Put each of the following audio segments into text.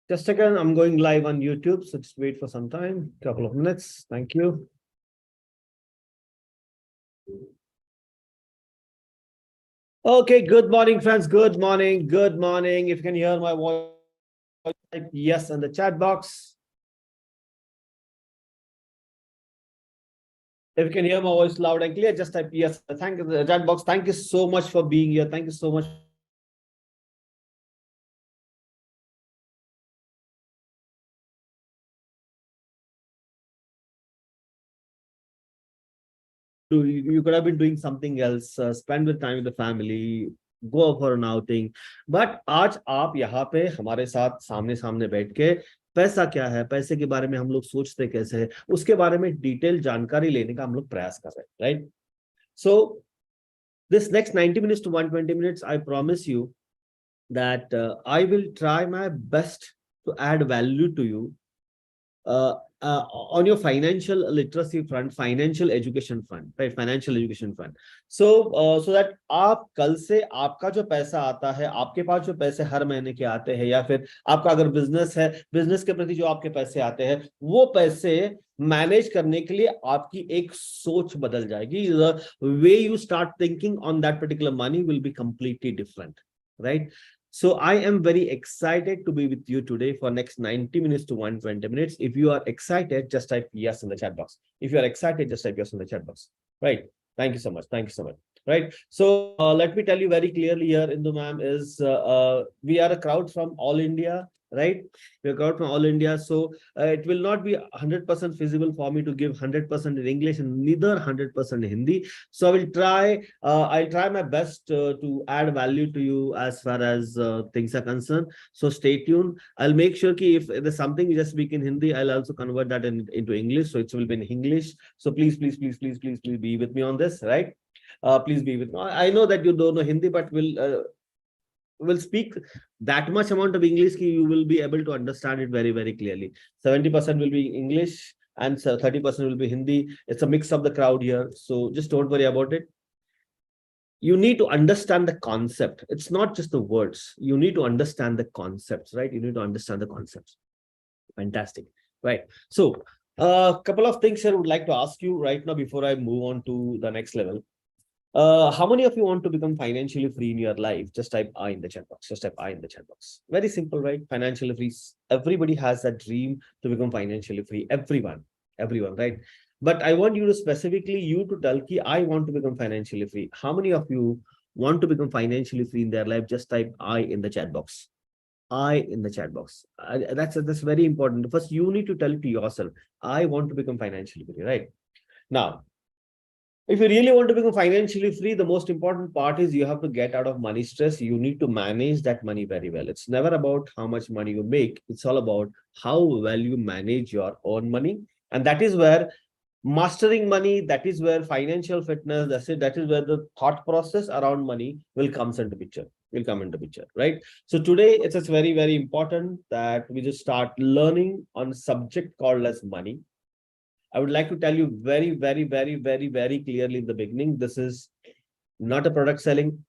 Just a second, I'm going live on YouTube, so just wait for some time, couple of minutes. Thank you. Okay, good morning, friends. Good morning. Good morning. If you can hear my voice, type yes in the chat box. If you can hear my voice loud and clear, just type yes. Thank you, the chat box. Thank you so much for being here. Thank you so much. You could have been doing something else, spend with time with the family, go for an outing. But आज आप यहाँ पे हमारे साथ सामने सामने बैठ के पैसा क्या है, पैसे के बारे में हम लोग सोचते कैसे हैं, उसके बारे में डिटेल जानकारी लेने का हम लोग प्रयास कर रहे हैं, right? So this next 90 minutes to 120 minutes, I promise you that I will try my best to add value to you on your financial literacy front, financial education front, right? Financial education front. So that आप कल से आपका जो पैसा आता है, आपके पास जो पैसे हर महीने के आते हैं, या फिर आपका अगर बिजनेस है, बिजनेस के प्रति जो आपके पैसे आते हैं, वो पैसे मैनेज करने के लिए आपकी एक सोच बदल जाएगी. The way you start thinking on that particular money will be completely different, right? So I am very excited to be with you today for next 90 minutes to 120 minutes. If you are excited, just type yes in the chat box. If you are excited, just type yes in the chat box. Right. Thank you so much. Thank you so much. Right. So let me tell you very clearly here, Indu ma'am, is we are a crowd from all India. Right. We are a crowd from all India. So it will not be 100% feasible for me to give 100% in English and neither 100% in Hindi. So I will try. I'll try my best to add value to you as far as things are concerned. So stay tuned. I'll make sure that if there's something you just speak in Hindi, I'll also convert that into English. So it will be in English. So please be with me on this, right? Please be with me. I know that you don't know Hindi, but will speak that much amount of English you will be able to understand it very, very clearly. 70% will be English and 30% will be Hindi. It's a mix of the crowd here. So just don't worry about it. You need to understand the concept. It's not just the words. You need to understand the concepts, right? You need to understand the concepts. Fantastic. Right. So a couple of things here I would like to ask you right now before I move on to the next level. How many of you want to become financially free in your life? Just type I in the chat box. Just type I in the chat box. Very simple, right? Financially free. Everybody has that dream to become financially free. Everyone, right? But I want you to specifically you to tell ki I want to become financially free. How many of you want to become financially free in their life? Just type I in the chat box. I in the chat box. That's very important. First, you need to tell it to yourself. I want to become financially free, right? Now, if you really want to become financially free, the most important part is you have to get out of money stress. You need to manage that money very well. It's never about how much money you make. It's all about how well you manage your own money. And that is where mastering money, that is where financial fitness, that's it. That is where the thought process around money will come into picture. Right? So today it's very, very important that we just start learning on a subject called as money. I would like to tell you very clearly in the beginning, this is not a product selling.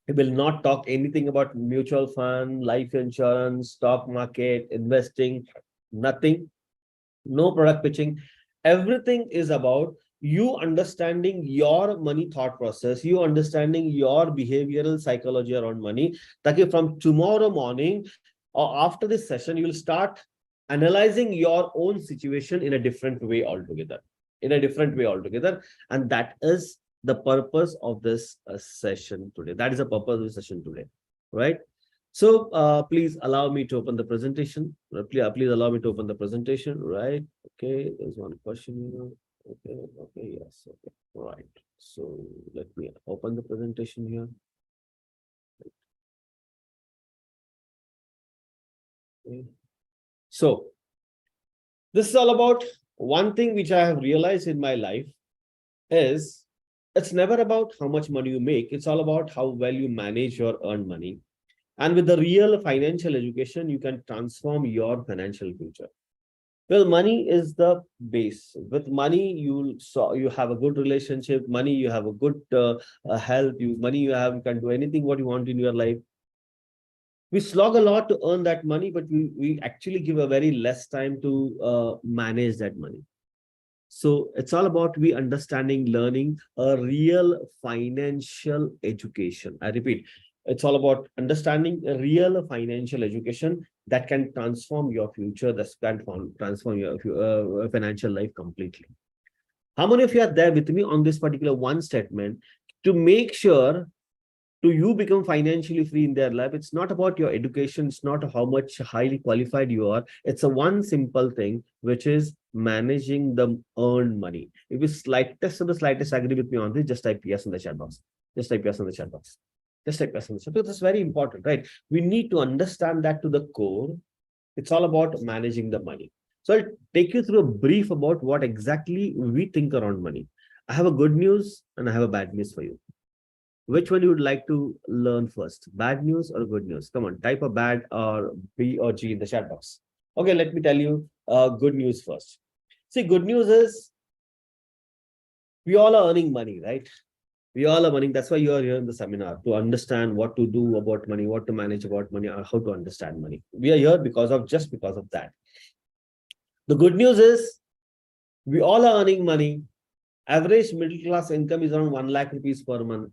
It will not talk anything about mutual fund, life insurance, stock market, investing, nothing. No product pitching. Everything is about you understanding your money thought process, you understanding your behavioral psychology around money. That from tomorrow morning or after this session, you will start analyzing your own situation in a different way altogether. And that is the purpose of this session today. That is the purpose of the session today, right? So please allow me to open the presentation. Please allow me to open the presentation, right? Okay, there's one question here. Okay, yes, okay, right. So let me open the presentation here. Okay. So this is all about one thing which I have realized in my life is it's never about how much money you make. It's all about how well you manage your earned money. And with the real financial education, you can transform your financial future. Well, money is the base. With money, you have a good relationship. Money, you have a good health. You can do anything what you want in your life. We slog a lot to earn that money, but we actually give a very less time to manage that money. So it's all about we understanding, learning a real financial education. I repeat, it's all about understanding a real financial education that can transform your future, that can transform your financial life completely. How many of you are there with me on this particular one statement to make sure to you become financially free in their life? It's not about your education, it's not how much highly qualified you are. It's a one simple thing, which is managing the earned money. If you slightest agree with me on this, just type yes in the chat box. Just type yes in the chat box. Just type yes in the chat, because that's very important, right? We need to understand that to the core. It's all about managing the money. So I'll take you through a brief about what exactly we think around money. I have a good news and I have a bad news for you. Which one you would like to learn first? Bad news or good news? Come on, type a bad or B or G in the chat box. Okay, let me tell you good news first. See, good news is we all are earning money, right? We all are earning. That's why you are here in the seminar, to understand what to do about money, what to manage about money, or how to understand money. We are here just because of that. The good news is we all are earning money. Average middle class income is around 1 lakh rupees per month.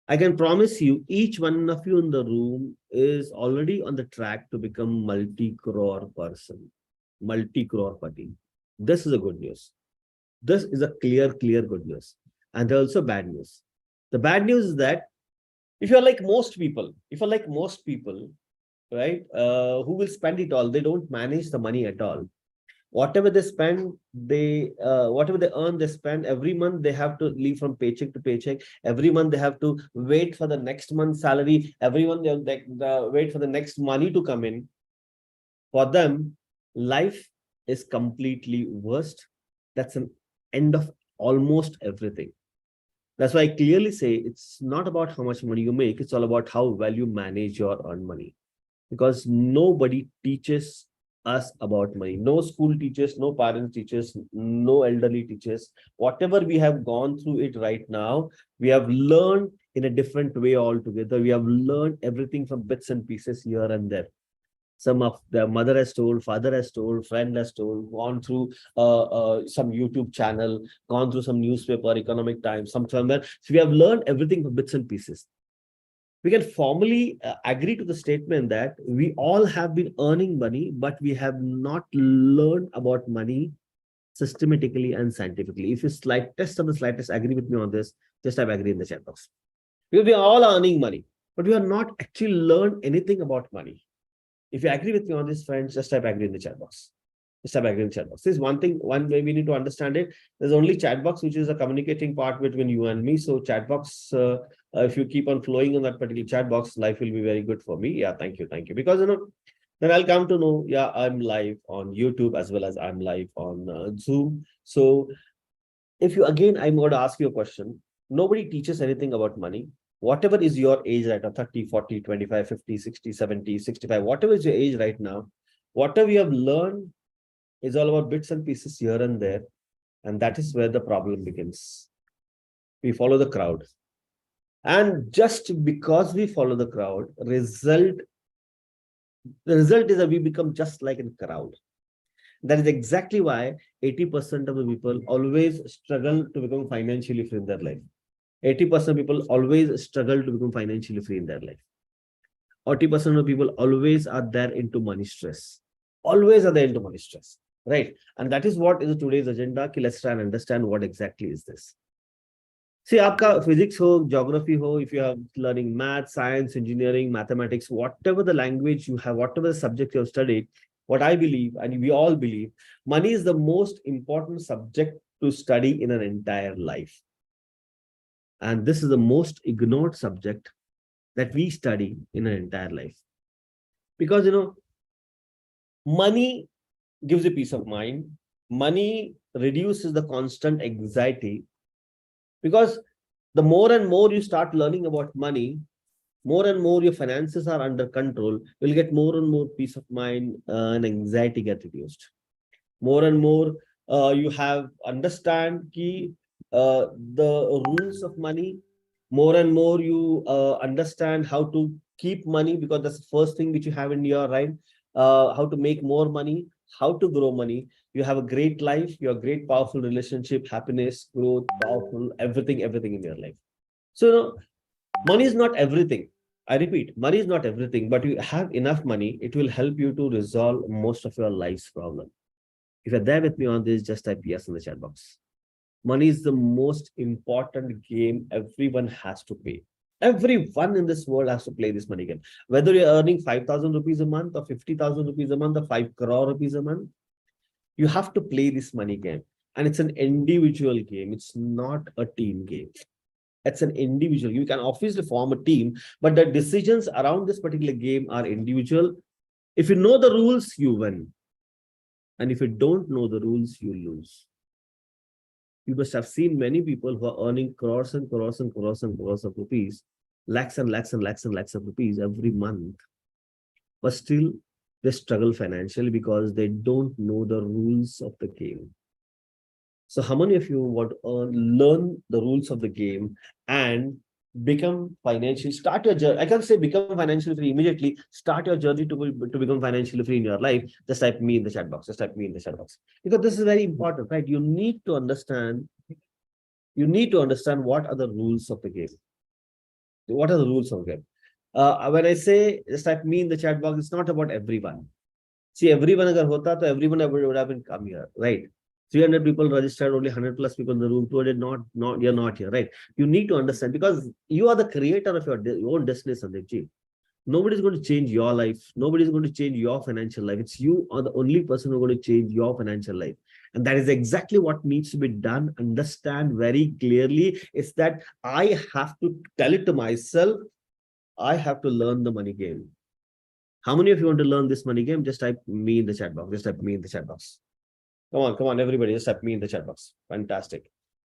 I can promise you, each one of you in the room is already on the track to become multi-crore person, multi-crore pati. This is a good news. This is a clear good news. And there's also bad news. The bad news is that if you're like most people, right, who will spend it all, they don't manage the money at all. Whatever they spend, whatever they earn, they spend. Every month they have to live from paycheck to paycheck. Every month they have to wait for the next month's salary. Every month they wait for the next money to come in. For them, life is completely worst. That's an end of almost everything. That's why I clearly say it's not about how much money you make. It's all about how well you manage your earned money. Because nobody teaches us about money. No school teachers, no parents teachers, no elderly teachers. Whatever we have gone through it right now, we have learned in a different way altogether. We have learned everything from bits and pieces here and there. Some of the mother has told, father has told, friend has told, gone through some YouTube channel, gone through some newspaper, Economic Times, somewhere. So we have learned everything from bits and pieces. We can formally agree to the statement that we all have been earning money, but we have not learned about money systematically and scientifically. If you slightest agree with me on this, just type agree in the chat box. Because we are all earning money, but we have not actually learned anything about money. If you agree with me on this, friends, just type agree in the chat box. Just type agree in the chat box. This is one way we need to understand it. There's only chat box, which is a communicating part between you and me. So chat box, if you keep on flowing on that particular chat box, life will be very good for me. Yeah, thank you. Because, then I'll come to know, yeah, I'm live on YouTube as well as I'm live on Zoom. So if you, again, I'm going to ask you a question. Nobody teaches anything about money. Whatever is your age right now, 30, 40, 25, 50, 60, 70, 65, whatever is your age right now, whatever you have learned is all about bits and pieces here and there. And that is where the problem begins. We follow the crowd. And just because we follow the crowd, the result is that we become just like a crowd. That is exactly why 80% of the people always struggle to become financially free in their life. 80% of people always struggle to become financially free in their life. 40% of people always are there into money stress. Always are there into money stress. Right. And that is what is today's agenda. Let's try and understand what exactly is this. See, aapka physics ho, geography ho, if you are learning math, science, engineering, mathematics, whatever the language you have, whatever the subject you have studied, what I believe, and we all believe, money is the most important subject to study in an entire life. And this is the most ignored subject that we study in an entire life. Because, money gives you peace of mind. Money reduces the constant anxiety. Because the more and more you start learning about money, more and more your finances are under control, you'll get more and more peace of mind and anxiety get reduced. More and more you have understand the rules of money. More and more you understand how to keep money, because that's the first thing which you have in your right. How to make more money, how to grow money. You have a great life, you have great, powerful relationship, happiness, growth, powerful, everything in your life. So, money is not everything. I repeat, money is not everything, but you have enough money, it will help you to resolve most of your life's problem. If you're there with me on this, just type yes in the chat box. Money is the most important game everyone has to pay. Everyone in this world has to play this money game. Whether you're earning 5,000 rupees a month or 50,000 rupees a month or 5 crore rupees a month, you have to play this money game. And it's an individual game. It's not a team game. It's an individual. You can obviously form a team, but the decisions around this particular game are individual. If you know the rules, you win. And if you don't know the rules, you lose. You must have seen many people who are earning crores and crores and crores and crores of rupees, lakhs and lakhs and lakhs and lakhs of rupees every month. But still, they struggle financially because they don't know the rules of the game. So how many of you want to learn the rules of the game and become financially, start your journey? I can't say become financially free immediately. Start your journey to become financially free in your life. Just type me in the chat box. Just type me in the chat box. Because this is very important, right? You need to understand what are the rules of the game. What are the rules of the game? When I say just type me in the chat box, it's not about everyone. See, everyone agar hota, to everyone would have been come here, right? 300 people registered, only 100 plus people in the room, 200 you're not here, right? You need to understand, because you are the creator of your own destiny, Sandeep ji. Nobody's going to change your life. Nobody's going to change your financial life. It's you are the only person who's going to change your financial life. And that is exactly what needs to be done. Understand very clearly is that I have to tell it to myself. I have to learn the money game. How many of you want to learn this money game? Just type me in the chat box. Just type me in the chat box. Come on, everybody. Just type me in the chat box. Fantastic.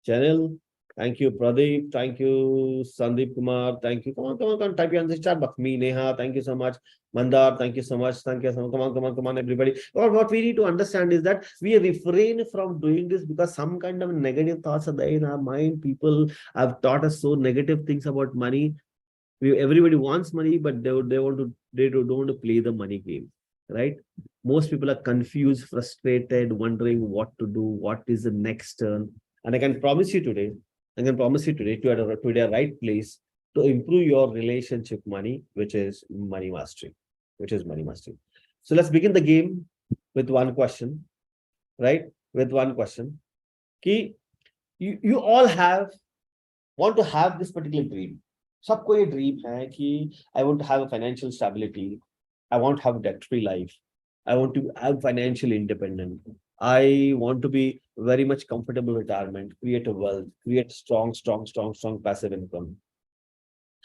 Channel. Thank you, Pradeep. Thank you, Sandeep Kumar. Thank you. Come on. Type in the chat box. Me, Neha. Thank you so much. Mandar. Thank you so much. Thank you so much. Come on, everybody. Or what we need to understand is that we refrain from doing this because some kind of negative thoughts are there in our mind. People have taught us so negative things about money. Everybody wants money, but they don't want to play the money game, right? Most people are confused, frustrated, wondering what to do, what is the next turn. And I can promise you today to the right place to improve your relationship money, which is money mastery. So let's begin the game with one question, right? With one question. Ki, you all want to have this particular dream. सबको ये dream है कि I want to have a financial stability, I want to have a debt-free life, I want to have financial independence, I want to be very much comfortable retirement, create a wealth, create strong passive income.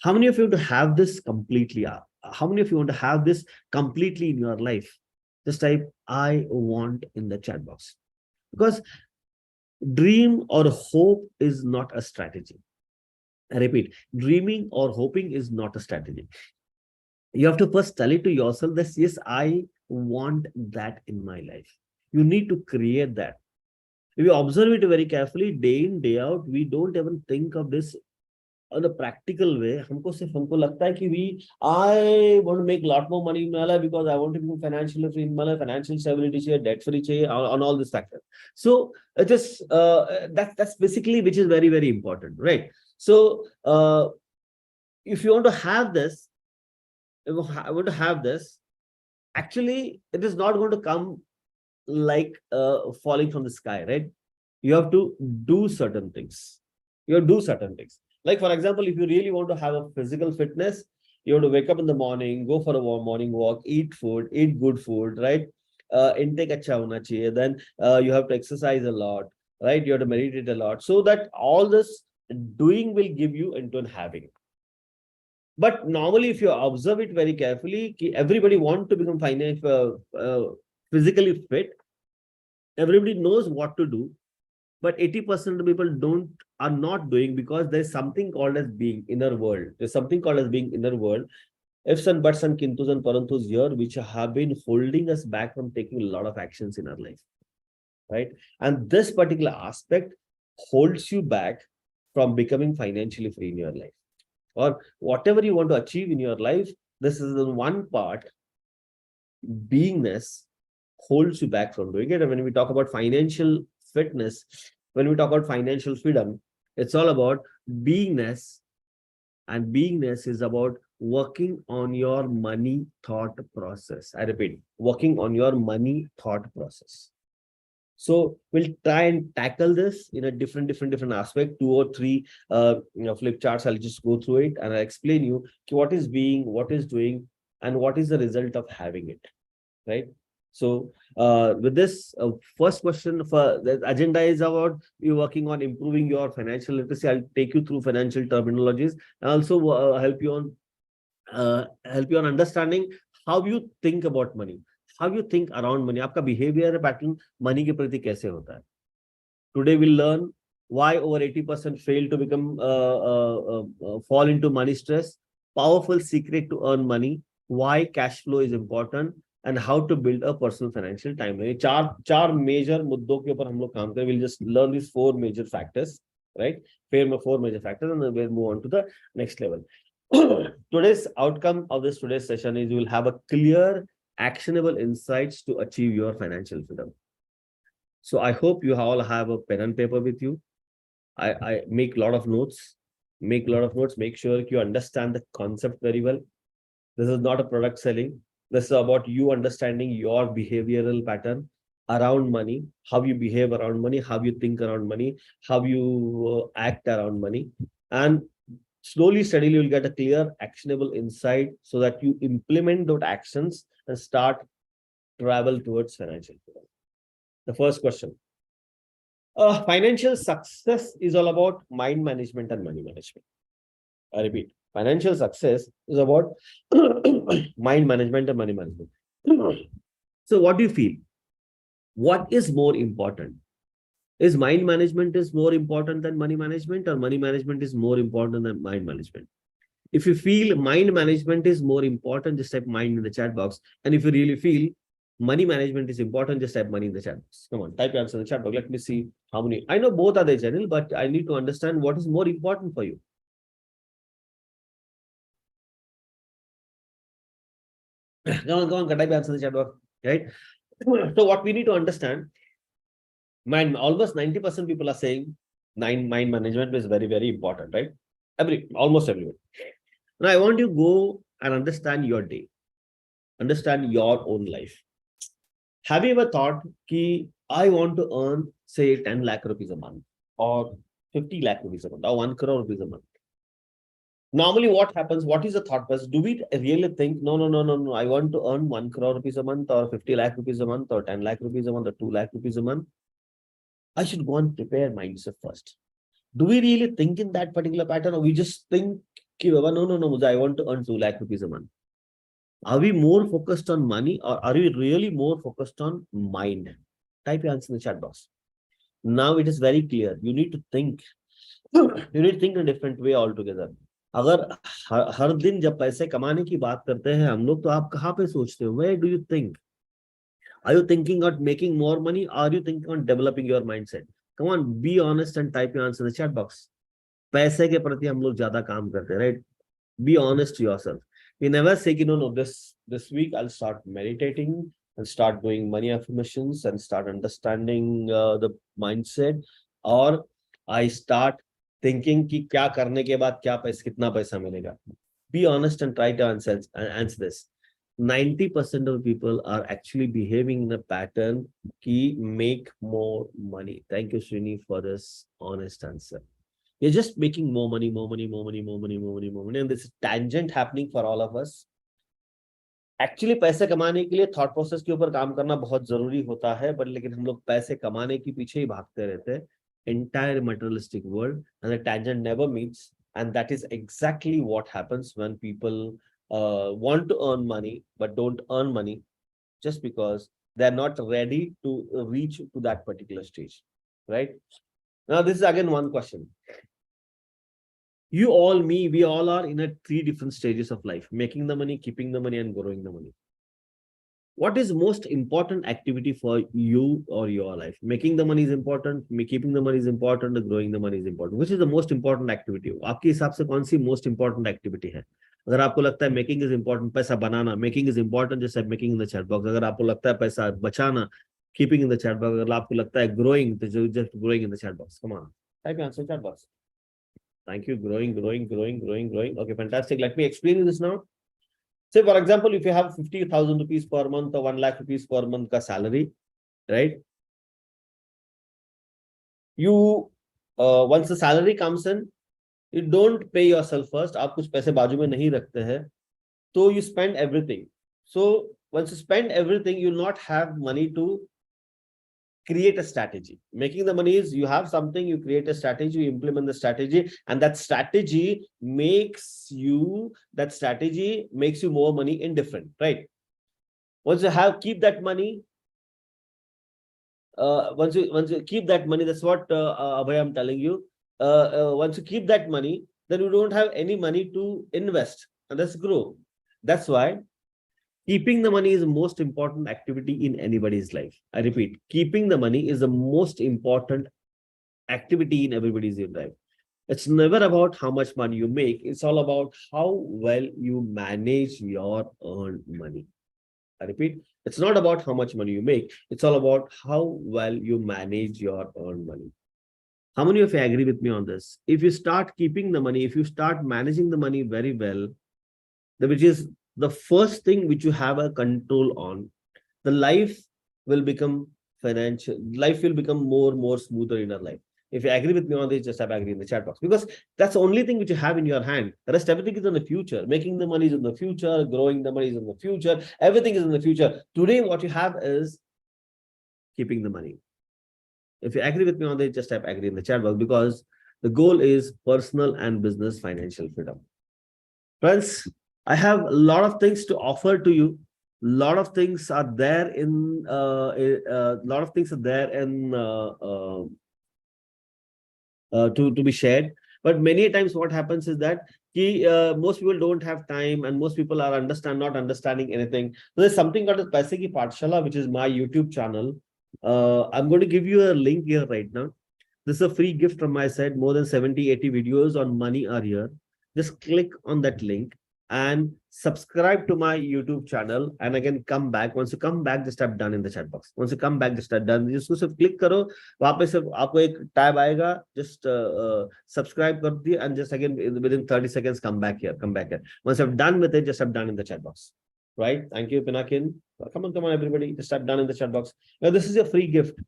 How many of you want to have this completely? How many of you want to have this completely in your life? Just type I want in the chat box. Because dream or hope is not a strategy. I repeat, dreaming or hoping is not a strategy. You have to first tell it to yourself that, yes, I want that in my life. You need to create that. If you observe it very carefully, day in, day out, we don't even think of this in a practical way. हमको लगता है कि I want to make a lot more money in my life because I want to become financially free in my life, financial stability, debt free, on all these factors. So just that's basically which is very, very important, right? So if you want to have this, actually, it is not going to come like falling from the sky, right? You have to do certain things. Like, for example, if you really want to have a physical fitness, you have to wake up in the morning, go for a morning walk, eat good food, right? Intake acha hona chahiye. Then you have to exercise a lot, right? You have to meditate a lot. So that all this doing will give you into an habit. But normally, if you observe it very carefully, everybody wants to become physically fit. Everybody knows what to do. But 80% of people are not doing, because there's something called as being inner world. There's something called as being inner world. Ifs and buts and kintus and parantus here, which have been holding us back from taking a lot of actions in our life, right? And this particular aspect holds you back from becoming financially free in your life. Or whatever you want to achieve in your life, this is the one part, beingness holds you back from doing it. And when we talk about financial fitness, when we talk about financial freedom, it's all about beingness. And beingness is about working on your money thought process. I repeat, working on your money thought process. So we'll try and tackle this in a different aspect, 2 or 3 flip charts. I'll just go through it and I'll explain you what is being, what is doing, and what is the result of having it, right? So with this first question, for the agenda is about you working on improving your financial literacy. I'll take you through financial terminologies and also help you on understanding how you think about money, how you think around money. आपका behavior pattern money के प्रति कैसे होता है. Today we'll learn why over 80% fail to become fall into money stress, powerful secret to earn money, why cash flow is important, and how to build a personal financial timeline. चार major मुद्दों के ऊपर हम लोग काम करें. We'll just learn these 4 major factors, right? 4 major factors, and then we'll move on to the next level. Today's outcome of today's session is you will have a clear, actionable insights to achieve your financial freedom. So I hope you all have a pen and paper with you. I make a lot of notes. Make sure you understand the concept very well. This is not a product selling. This is about you understanding your behavioral pattern around money, how you behave around money, how you think around money, how you act around money. And slowly, steadily, you'll get a clear, actionable insight so that you implement those actions and start travel towards financial freedom. The first question. Financial success is all about mind management and money management. I repeat, financial success is about mind management and money management. So what do you feel? What is more important? Is mind management is more important than money management, or money management is more important than mind management? If you feel mind management is more important, just type mind in the chat box. And if you really feel money management is important, just type money in the chat box. Come on, type your answer in the chat box. Let me see how many. I know both are the channel, but I need to understand what is more important for you. Go on, type your answer in the chat box, right? So what we need to understand, almost 90% people are saying mind management is very, very important, right? Almost everyone. Now I want you to go and understand your day, understand your own life. Have you ever thought that I want to earn, say, 10 lakh rupees a month, or 50 lakh rupees a month, or 1 crore rupees a month? Normally, what happens? What is the thought process? Do we really think, no, I want to earn 1 crore rupees a month, or 50 lakh rupees a month, or 10 lakh rupees a month, or 2 lakh rupees a month? I should go and prepare myself first. Do we really think in that particular pattern, or we just think, no, I want to earn 2 lakh rupees a month? Are we more focused on money, or are we really more focused on mind? Type your answer in the chat box. Now it is very clear. You need to think. You need to think in a different way altogether. अगर हर दिन जब पैसे कमाने की बात करते हैं हम लोग, तो आप कहाँ पे सोचते हो? Where do you think? Are you thinking on making more money? Or are you thinking on developing your mindset? Come on, be honest and type your answer in the chat box. पैसे के प्रति हम लोग ज्यादा काम करते हैं, right? Be honest to yourself. You never say, no, this week I'll start meditating and start doing money affirmations and start understanding the mindset, or I start thinking कि क्या करने के बाद कितना पैसा मिलेगा. Be honest and try to answer this. 90% of people are actually behaving in a pattern ki make more money. Thank you, Srini, for this honest answer. You're just making more money, and this tangent happening for all of us. Actually, पैसे कमाने के लिए thought process के ऊपर काम करना बहुत जरूरी होता है, but लेकिन हम लोग पैसे कमाने के पीछे ही भागते रहते हैं. Entire materialistic world, and the tangent never meets, and that is exactly what happens when people want to earn money but don't earn money, just because they're not ready to reach to that particular stage, right? Now this is again one question. You all, me, we all are in a 3 different stages of life: making the money, keeping the money, and growing the money. What is most important activity for you or your life? Making the money is important, keeping the money is important, growing the money is important. Which is the most important activity? आपके हिसाब से कौन सी most important activity है? अगर आपको लगता है making is important, पैसा बनाना, मेकिंग इज इंपॉर्टेंट, जैसे making in the chat box. अगर आपको लगता है पैसा बचाना, keeping in the chat box. अगर आपको लगता है ग्रोइंग, तो just growing in the chat box. Come on, type your answer chat box. Thank you. Growing. Okay, fantastic. Let me explain this now. Say, for example, if you have 50,000 rupees per month or 1 lakh rupees per month ka salary, right? You, once the salary comes in, you don't pay yourself first. आप कुछ पैसे बाजू में नहीं रखते हैं, तो you spend everything. So once you spend everything, you not have money to create a strategy. Making the money is you have something, you create a strategy, you implement the strategy, and that strategy makes you more money in different, right? Once you keep that money, once you keep that money, that's what Abhay, I'm telling you. Once you keep that money, then you don't have any money to invest, and that's grow. That's why keeping the money is the most important activity in anybody's life. I repeat, keeping the money is the most important activity in everybody's life. It's never about how much money you make. It's all about how well you manage your earned money. I repeat, it's not about how much money you make. It's all about how well you manage your earned money. How many of you agree with me on this? If you start keeping the money, if you start managing the money very well, which is the first thing which you have a control on, the life will become life will become more smoother in your life. If you agree with me on this, just have agree in the chat box, because that's the only thing which you have in your hand. The rest, everything is in the future. Making the money is in the future, growing the money is in the future, everything is in the future. Today, what you have is keeping the money. If you agree with me on this, just type agree in the chat box, because the goal is personal and business financial freedom. Friends, I have a lot of things to offer to you. Lot of things are there in to be shared. But many times what happens is that most people don't have time, and most people are not understanding anything. So there's something called as Paise Ki Pathshala, which is my YouTube channel. I'm going to give you a link here right now. This is a free gift from my side. More than 70-80 videos on money are here. Just click on that link and subscribe to my YouTube channel, and again come back. Once you come back, just type done in the chat box. Once you come back, just type done. जिसको सिर्फ click करो, वहाँ पे सिर्फ आपको एक tab आएगा, just subscribe कर दिए, and just again within 30 seconds come back here. Once you're done with it, just type done in the chat box. Right? Thank you, Pinakin. Come on, everybody. Just type done in the chat box. Now this is a free gift.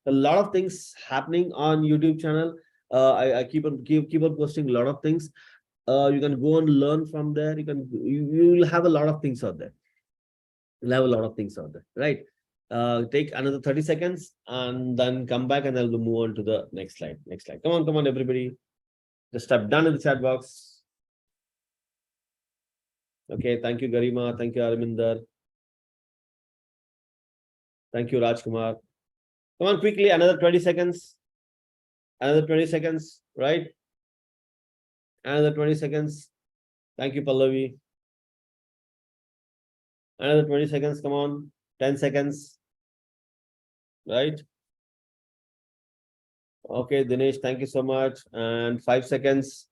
A lot of things happening on YouTube channel. I keep on posting a lot of things. You can go and learn from there. You will have a lot of things out there. You'll have a lot of things out there, right? Take another 30 seconds and then come back, and then we'll move on to the next slide. Come on, everybody. Just type done in the chat box. Okay, thank you, Garima. Thank you, Arminder. Thank you, Rajkumar. Come on, quickly, another 20 seconds. Another 20 seconds, right? Another 20 seconds. Thank you, Pallavi. Another 20 seconds, come on. 10 seconds. Right? Okay, Dinesh, thank you so much. And 5 seconds.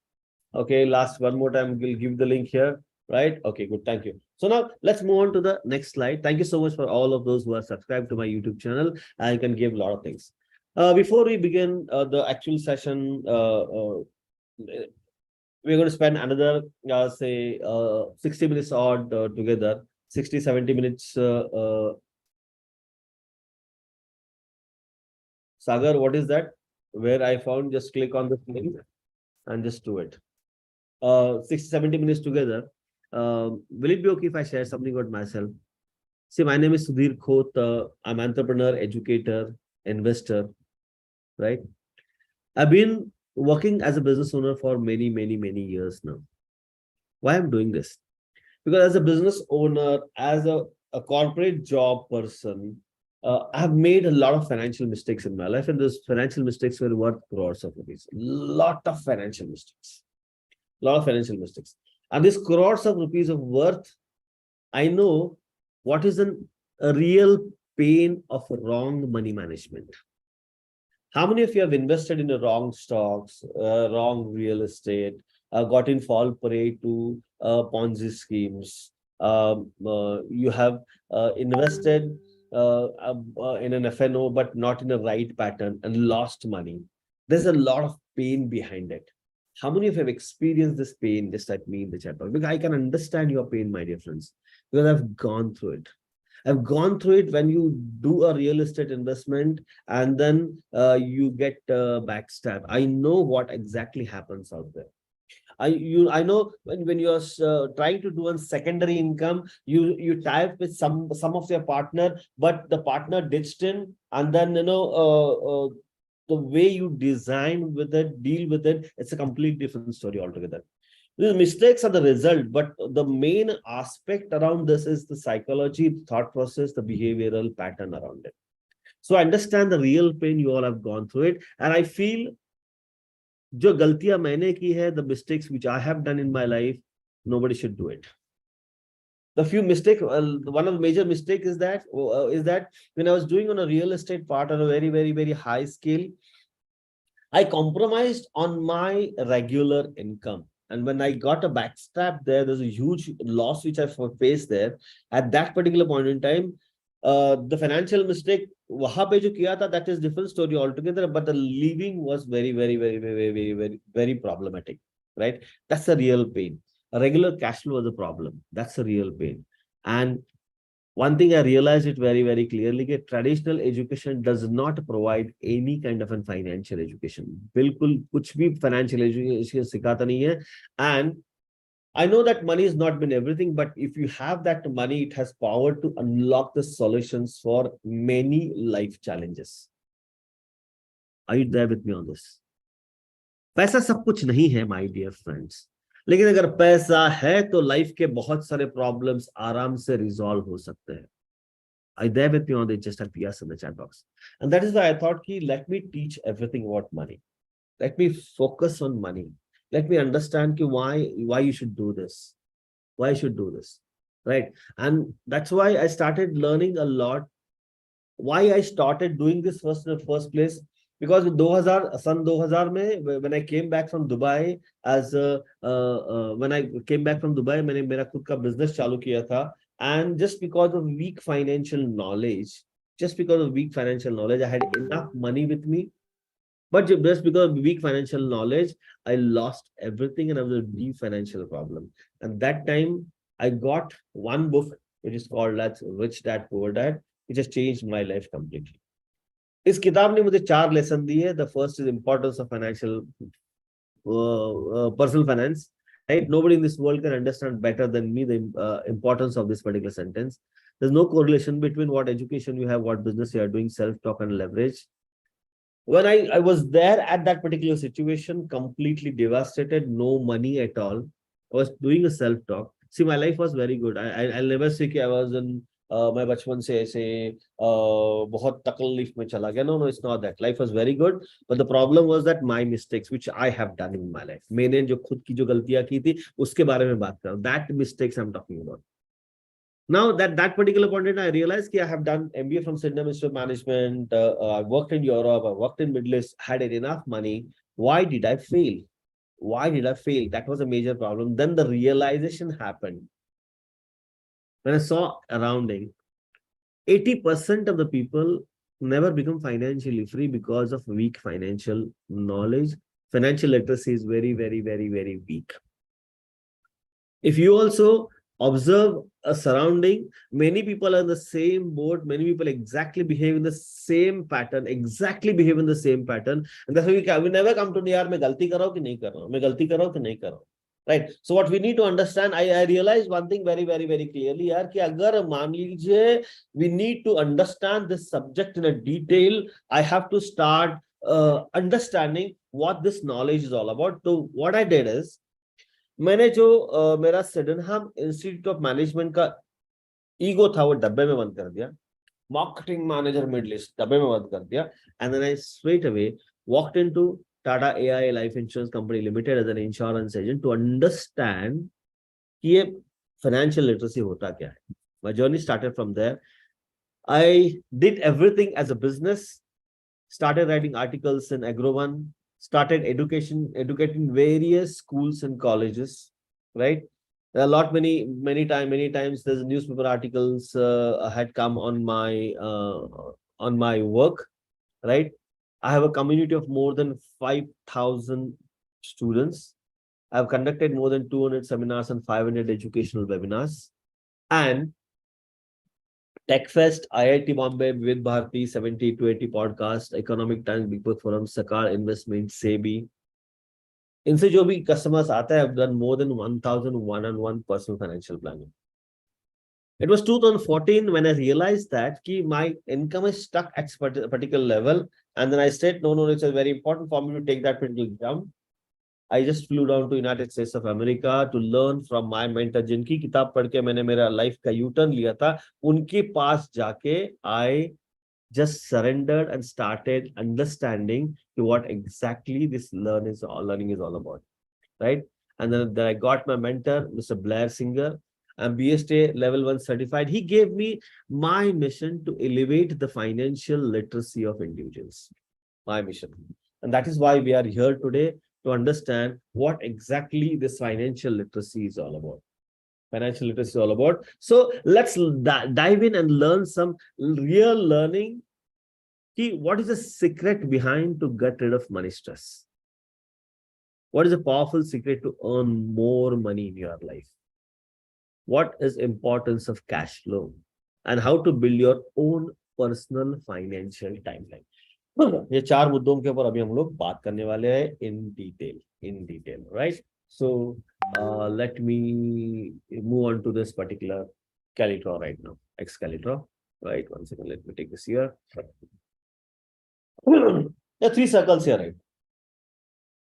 Okay, last one more time, we'll give the link here. Right? Okay, good. Thank you. So now let's move on to the next slide. Thank you so much for all of those who are subscribed to my YouTube channel. I can give a lot of things. Before we begin the actual session, we're going to spend another, say, 60 minutes odd together, 60, 70 minutes. Sagar, what is that? Where I found, just click on the link and just do it. 60, 70 minutes together. Will it be okay if I share something about myself? See, my name is Sudhir Khot. I'm entrepreneur, educator, investor, right? I've been working as a business owner for many years now. Why I'm doing this? Because as a business owner, as a corporate job person, I've made a lot of financial mistakes in my life, and those financial mistakes were worth crores of rupees. Lot of financial mistakes. And these crores of rupees of worth, I know what is a real pain of wrong money management. How many of you have invested in the wrong stocks, wrong real estate, got in fall prey to Ponzi schemes. You have invested in an FNO, but not in the right pattern and lost money. There's a lot of pain behind it. How many of you have experienced this pain just like me in the chat box? Because I can understand your pain, my dear friends, because I've gone through it. I've gone through it when you do a real estate investment and then you get backstab. I know what exactly happens out there. I know when you're trying to do a secondary income, you tie up with some of your partner, but the partner ditched in, and then the way you design with it, deal with it, it's a complete different story altogether. These mistakes are the result, but the main aspect around this is the psychology, the thought process, the behavioral pattern around it. So I understand the real pain you all have gone through it, and I feel जो गलतियां मैंने की है, the mistakes which I have done in my life, nobody should do it. The few mistakes, one of the major mistakes is that when I was doing on a real estate part on a very, very, very high scale, I compromised on my regular income. And when I got a backstab there's a huge loss which I faced there. At that particular point in time, the financial mistake, wahan pe jo kiya tha, that is different story altogether. But the living was very, very, very, very, very, very, very problematic, right? That's a real pain. A regular cash flow was a problem. That's a real pain. And one thing I realized it very, very clearly that traditional education does not provide any kind of a financial education. बिल्कुल कुछ भी financial education सिखाता नहीं है. And I know that money has not been everything, but if you have that money, it has power to unlock the solutions for many life challenges. Are you there with me on this? पैसा सब कुछ नहीं है, my dear friends. लेकिन अगर पैसा है तो लाइफ के बहुत सारे प्रॉब्लम्स आराम से रिजॉल्व हो सकते हैं. I there with me on the just type yes in the chat box. And that is why I thought ki let me teach everything about money. Let me focus on money. Let me understand ki why you should do this. Why you should do this. Right. And that's why I started learning a lot. Why I started doing this first in the first place. Because in 2000 mein, when I came back from Dubai, when I came back from Dubai, मैंने मेरा खुद का business चालू किया था. And just because of weak financial knowledge, I had enough money with me. But just because of weak financial knowledge, I lost everything and I was in a deep financial problem. And that time, I got one book, which is called Rich Dad, Poor Dad, which has changed my life completely. इस किताब ने मुझे 4 lesson दिए. The first is importance of financial, personal finance. Right? Nobody in this world can understand better than me the importance of this particular sentence. There's no correlation between what education you have, what business you are doing, self-talk and leverage. When I was there at that particular situation, completely devastated, no money at all. I was doing a self-talk. See, my life was very good. I'll never say I was in मैं बचपन से ऐसे बहुत तकलीफ में चला गया. No, it's not that. Life was very good, but the problem was that my mistakes, which I have done in my life. मैंने जो खुद की जो गलतियां की थी, उसके बारे में बात कर रहा हूँ. That mistakes I'm talking about. Now that particular point in time, I realized that I have done MBA from Sydney Institute of Management. I worked in Europe. I worked in Middle East. Had enough money. Why did I fail? Why did I fail? That was a major problem. Then the realization happened. When I saw surrounding, 80% of the people never become financially free because of weak financial knowledge. Financial literacy is very, very, very, very weak. If you also observe a surrounding, many people are in the same boat. Many people exactly behave in the same pattern, and that's why we never come to yaar, मैं गलती कर रहा हूँ कि नहीं कर रहा हूँ, मैं गलती कर रहा हूँ कि नहीं कर रहा हूँ. Right. So what we need to understand, I realized one thing very, very, very clearly, यार कि अगर मान लीजिए we need to understand this subject in a detail, I have to start understanding what this knowledge is all about. So what I did is, मैंने जो मेरा सिडनहम institute of management का ego था वो डब्बे में बंद कर दिया. मार्केटिंग मैनेजर मिडिल ईस्ट डब्बे में बंद कर दिया. And then I straight away walked into Tata AI Life Insurance Company Limited as an insurance agent to understand कि ये financial literacy होता क्या है. My journey started from there. I did everything as a business. Started writing articles in Agro1. Started educating various schools and colleges. Right. A lot, many times there's newspaper articles had come on my work, right? I have a community of more than 5,000 students. I've conducted more than 200 seminars and 500 educational webinars. And TechFest, IIT Bombay, Vivid Bharati, 70 to 80 podcast, Economic Times, Big Book Forum, Sakar Investment, SEBI. इनसे जो भी customers आता है, I've done more than 1,000 one-on-one personal financial planning. It was 2014 when I realized that my income is stuck at a particular level. And then I said, no, it's very important for me to take that particular jump. I just flew down to United States of America to learn from my mentor, जिनकी किताब पढ़ के मैंने मेरा life का U-turn लिया था, उनके पास जाके I just surrendered and started understanding what exactly this learning is all about, right? And then I got my mentor, Mr. Blair Singer. I'm BSA level 1 certified. He gave me my mission to elevate the financial literacy of individuals. My mission. And that is why we are here today, to understand what exactly this financial literacy is all about. Financial literacy is all about. So let's dive in and learn some real learning. What is the secret behind to get rid of money stress? What is a powerful secret to earn more money in your life? What is importance of cash flow? And how to build your own personal financial timeline? ये 4 मुद्दों के ऊपर अभी हम लोग बात करने वाले हैं in detail, right? So let me move on to this particular Calitro right now, Excalitro, right? One second, let me take this here. There are 3 circles here,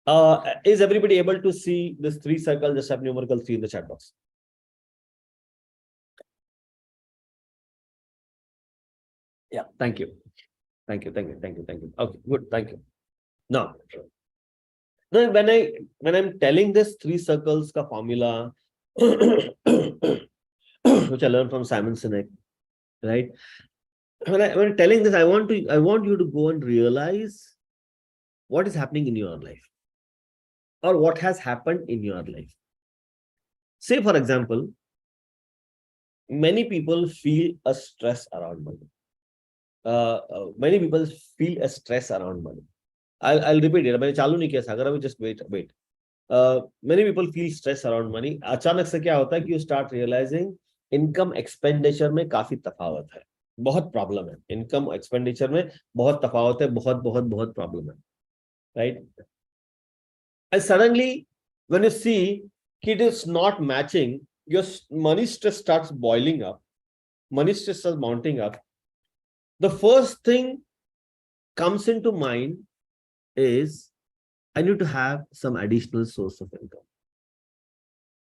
right? Is everybody able to see this 3 circles? Just have numerical 3 in the chat box. Yeah, thank you. Okay, good, thank you. Now, when I'm telling this 3 circles ka formula, which I learned from Simon Sinek, right? When I'm telling this, I want you to go and realize what is happening in your life, or what has happened in your life. Say, for example, many people feel a stress around money. Many people feel a stress around money. I'll repeat it. Just wait. Many people feel stress around money. अचानक से क्या होता है कि you start realizing income expenditure में काफी तफावत है, बहुत प्रॉब्लम है. Income expenditure में बहुत तफावत है, बहुत प्रॉब्लम है, right? And suddenly, when you see it is not matching, your money stress starts boiling up, money stress starts mounting up. The first thing comes into mind is, I need to have some additional source of income.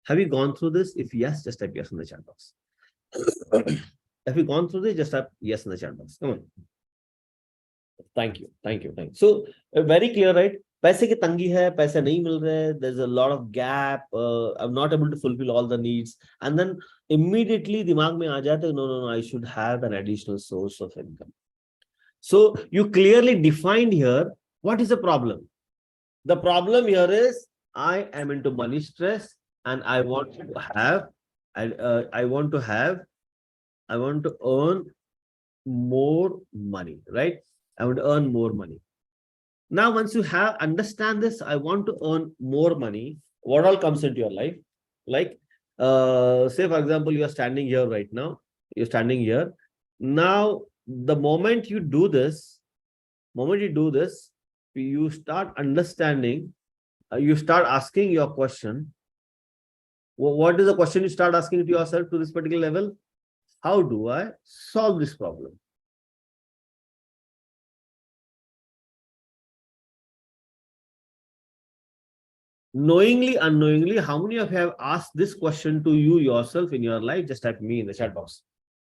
Have you gone through this? If yes, just type yes in the chat box. Have you gone through this? Just type yes in the chat box. Come on. Thank you. So very clear, right? पैसे की तंगी है, पैसे नहीं मिल रहे, there's a lot of gap, I'm not able to fulfill all the needs, and then immediately दिमाग में आ जाता है, no, I should have an additional source of income. So you clearly defined here what is the problem. The problem here is I am into money stress and I want to have, I want to earn more money, right? I want to earn more money. Now, once you understand this, I want to earn more money, what all comes into your life? Like, say, for example, you are standing here right now. You're standing here. Now, the moment you do this, you start understanding, you start asking your question. What is the question you start asking to yourself to this particular level? How do I solve this problem? Knowingly, unknowingly, how many of you have asked this question to you yourself in your life? Just type me in the chat box.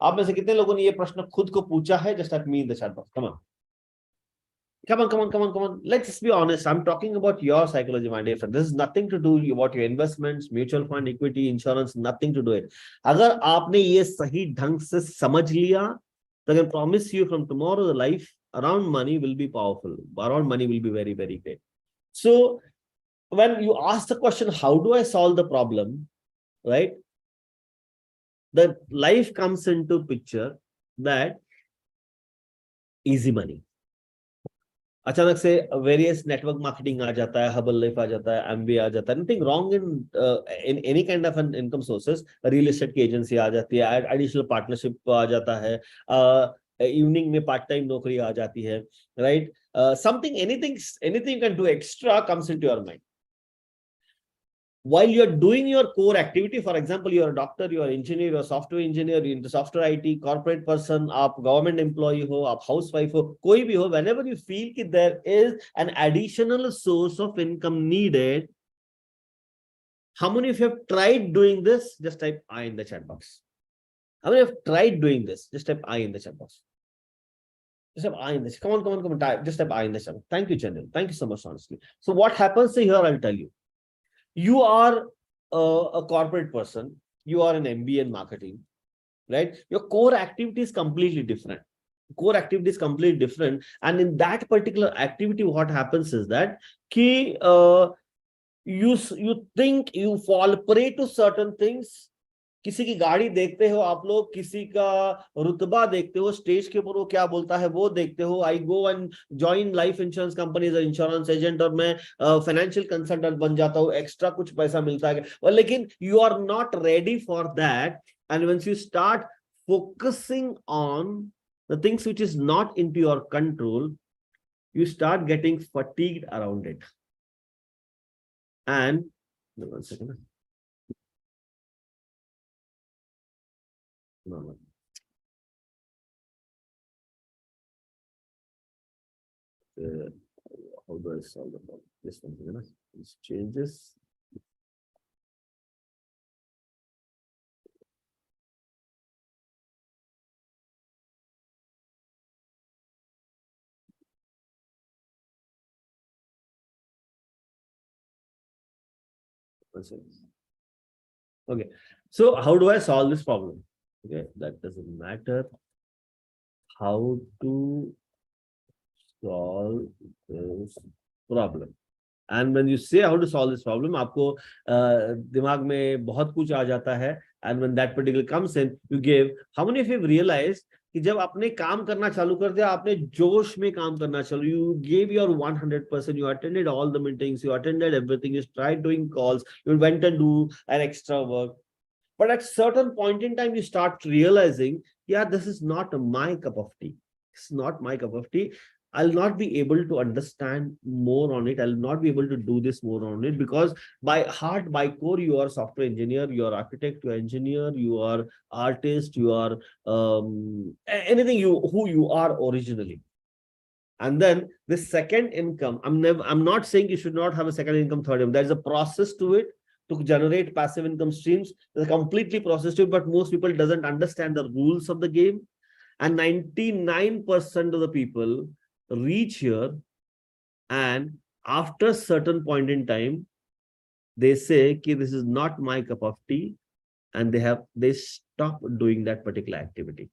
आप में से कितने लोगों ने ये प्रश्न खुद को पूछा है? Just type me in the chat box. Come on. Let's just be honest. I'm talking about your psychology, my dear friend. This is nothing to do about your investments, mutual fund, equity, insurance, nothing to do it. अगर आपने ये सही ढंग से समझ लिया, तो I can promise you from tomorrow, the life around money will be powerful. Around money will be very, very great. So, when you ask the question, how do I solve the problem? right? The life comes into picture that easy money. अचानक से various network marketing आ जाता है, Hubble life आ जाता है, MB आ जाता है, nothing wrong in any kind of an income sources. Real estate की agency आ जाती है, एडिशनल पार्टनरशिप आ जाता है, इवनिंग में पार्ट टाइम नौकरी आ जाती है, right? Something, anything anything can do extra comes into your mind while you're doing your core activity. For example, you're a doctor, you're an engineer, you're a software engineer, you're into software IT, corporate person, आप government employee हो, आप housewife हो, कोई भी हो, whenever you feel that there is an additional source of income needed, how many of you have tried doing this? Just type I in the chat box. How many have tried doing this? Just type I in the chat box. Just type I in this. Come on, type. Just type I in the chat box. Thank you, Chandel. Thank you so much, honestly. So what happens here, I'll tell you. You are a corporate person, you are an MBA in marketing, right? Your core activity is completely different. Core activity is completely different. And in that particular activity, what happens is that you think you fall prey to certain things. किसी की गाड़ी देखते हो आप लोग, किसी का रुतबा देखते हो, स्टेज के ऊपर वो क्या बोलता है वो देखते हो. I go and join life insurance company as insurance agent और मैं फाइनेंशियल कंसल्टेंट बन जाता हूँ, एक्स्ट्रा कुछ पैसा मिलता है. और लेकिन you are not ready for that. And when you start focusing on the things which is not into your control, you start getting fatigued around it. And 1 second. No. How do I solve the problem? This one, this changes. Okay, so how do I solve this problem? Okay, that doesn't matter. How to solve this problem? And when you say how to solve this problem, आपको दिमाग में बहुत कुछ आ जाता है. And when that particular comes in, you give. How many of you have realized कि जब आपने काम करना चालू कर दिया, आपने जोश में काम करना चालू, you gave your 100%, you attended all the meetings, you attended everything, you tried doing calls, you went and do an extra work. But at certain point in time, you start realizing, yeah, this is not my cup of tea. It's not my cup of tea. I'll not be able to understand more on it. I'll not be able to do this more on it because by heart, by core, you are software engineer, you are architect, you are engineer, you are artist, you are anything who you are originally. And then the second income, I'm not saying you should not have a second income, third income. There's a process to it to generate passive income streams. There's a completely process to it, but most people doesn't understand the rules of the game. And 99% of the people reach here, and after a certain point in time, they say, "Ki, this is not my cup of tea," and they stop doing that particular activity.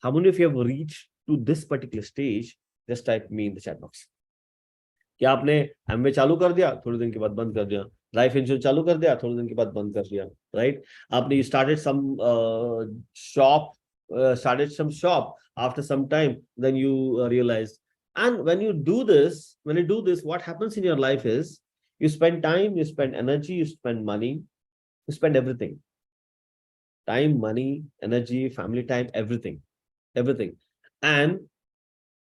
How many of you have reached to this particular stage? Just type me in the chat box. क्या आपने Amway चालू कर दिया, थोड़े दिन के बाद बंद कर दिया, लाइफ इंश्योरेंस चालू कर दिया, थोड़े दिन के बाद बंद कर दिया, राइट? आपने started some shop after some time, then you realize. And when you do this, what happens in your life is you spend time, you spend energy, you spend money, you spend everything. Time, money, energy, family time, everything. And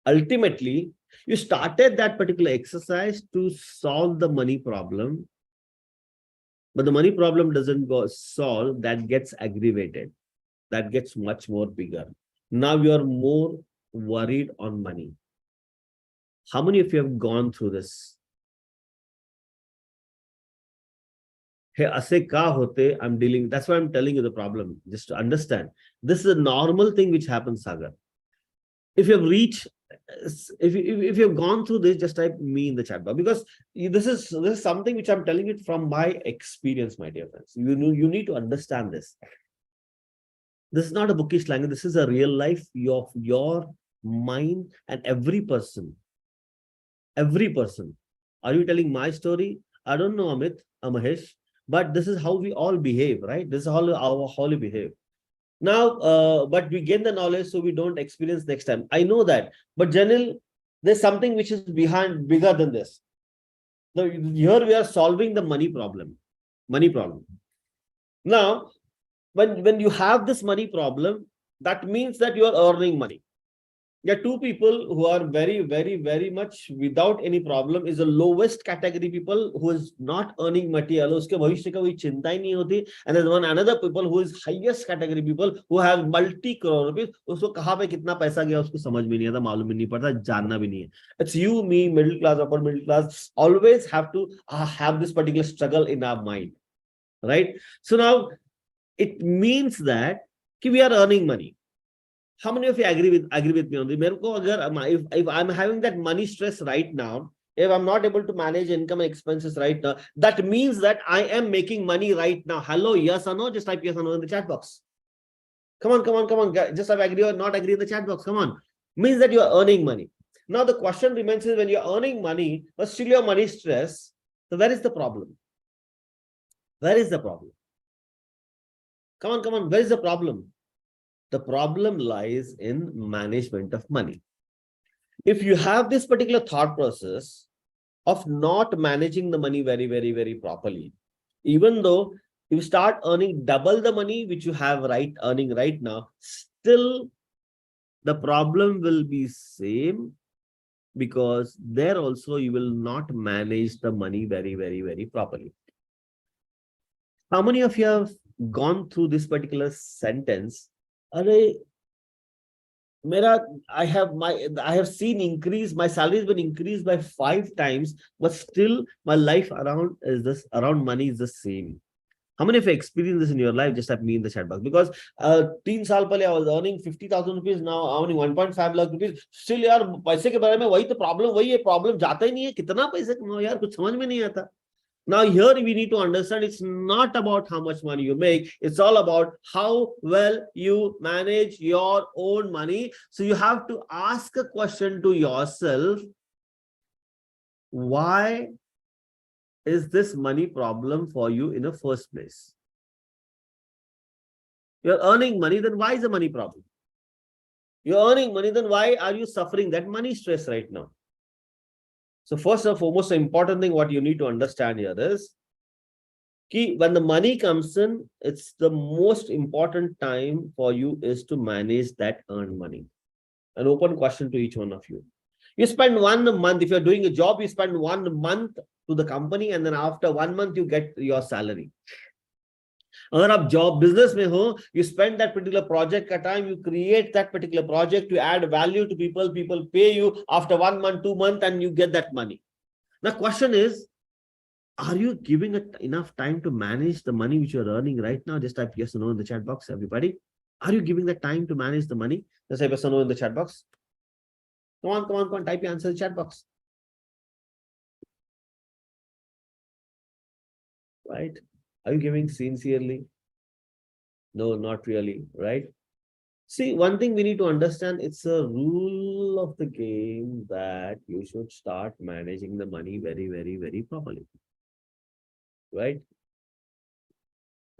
ultimately, you started that particular exercise to solve the money problem, but the money problem doesn't go solve, that gets aggravated, that gets much more bigger. Now you are more worried on money. How many of you have gone through this? Hey, ase ka hote, I'm dealing, that's why I'm telling you the problem, just to understand. This is a normal thing which happens, Sagar. If you have reached, if you have gone through this, just type me in the chat box, because this is something which I'm telling it from my experience, my dear friends. You need to understand this. This is not a bookish language. This is a real life of your mind and every person. Every person. Are you telling my story? I don't know, Amit, Mahesh, but this is how we all behave, right? This is how we behave. Now, but we gain the knowledge so we don't experience next time. I know that, but Janil, there's something which is behind, bigger than this. Now, here we are solving the money problem. Money problem. Now, when you have this money problem, that means that you are earning money. There are two people who are very much without any problem. Is the lowest category people who is not earning material. उसके भविष्य का कोई चिंता ही नहीं होती. And there's one another people who is highest category people who have multi crore rupees. उसको कहाँ पे कितना पैसा गया उसको समझ में नहीं आता, मालूम भी नहीं पड़ता, जानना भी नहीं है. It's you, me, middle class, upper middle class, always have to have this particular struggle in our mind, right? So now it means that we are earning money. How many of you agree with me on this? If I'm having that money stress right now, if I'm not able to manage income and expenses right now, that means that I am making money right now. Hello, yes or no? Just type yes or no in the chat box. Come on. Just type agree or not agree in the chat box. Come on. Means that you are earning money. Now the question remains is when you're earning money, but still your money stress, so where is the problem? Where is the problem? Come on. Where is the problem? The problem lies in management of money. If you have this particular thought process of not managing the money very properly, even though you start earning double the money which you have earning right now, still the problem will be same, because there also you will not manage the money very properly. How many of you have gone through this particular sentence? I have seen increase, my salary has been increased by 5 times, but still my life around money is the same. How many of you experienced this in your life? Just have me in the chat box. Because 3 साल पहले I was earning 50,000 rupees, now I'm earning 1.5 lakh rupees. Still यार पैसे के बारे में वही तो problem, वही है प्रॉब्लम, जाता ही नहीं है, कितना पैसे कमाओ यार, कुछ समझ में नहीं आता. Now here we need to understand it's not about how much money you make, it's all about how well you manage your own money. So you have to ask a question to yourself, why is this money problem for you in the first place? You're earning money, then why is the money problem? You're earning money, then why are you suffering that money stress right now? So first and foremost, the important thing what you need to understand here is when the money comes in, it's the most important time for you is to manage that earned money. An open question to each one of you. You spend 1 month, if you're doing a job, you spend 1 month to the company, and then after 1 month, you get your salary. अगर आप job business में हो, you spend that particular project का time, you create that particular project to add value to people, people pay you after 1 month, 2 months, and you get that money. The question is, are you giving it enough time to manage the money which you're earning right now? Just type yes or no in the chat box, everybody. Are you giving the time to manage the money? Just type yes or no in the chat box. Come on, type your answer in the chat box. Right? Are you giving sincerely? No, not really, right? See, one thing we need to understand, it's a rule of the game that you should start managing the money very properly, right?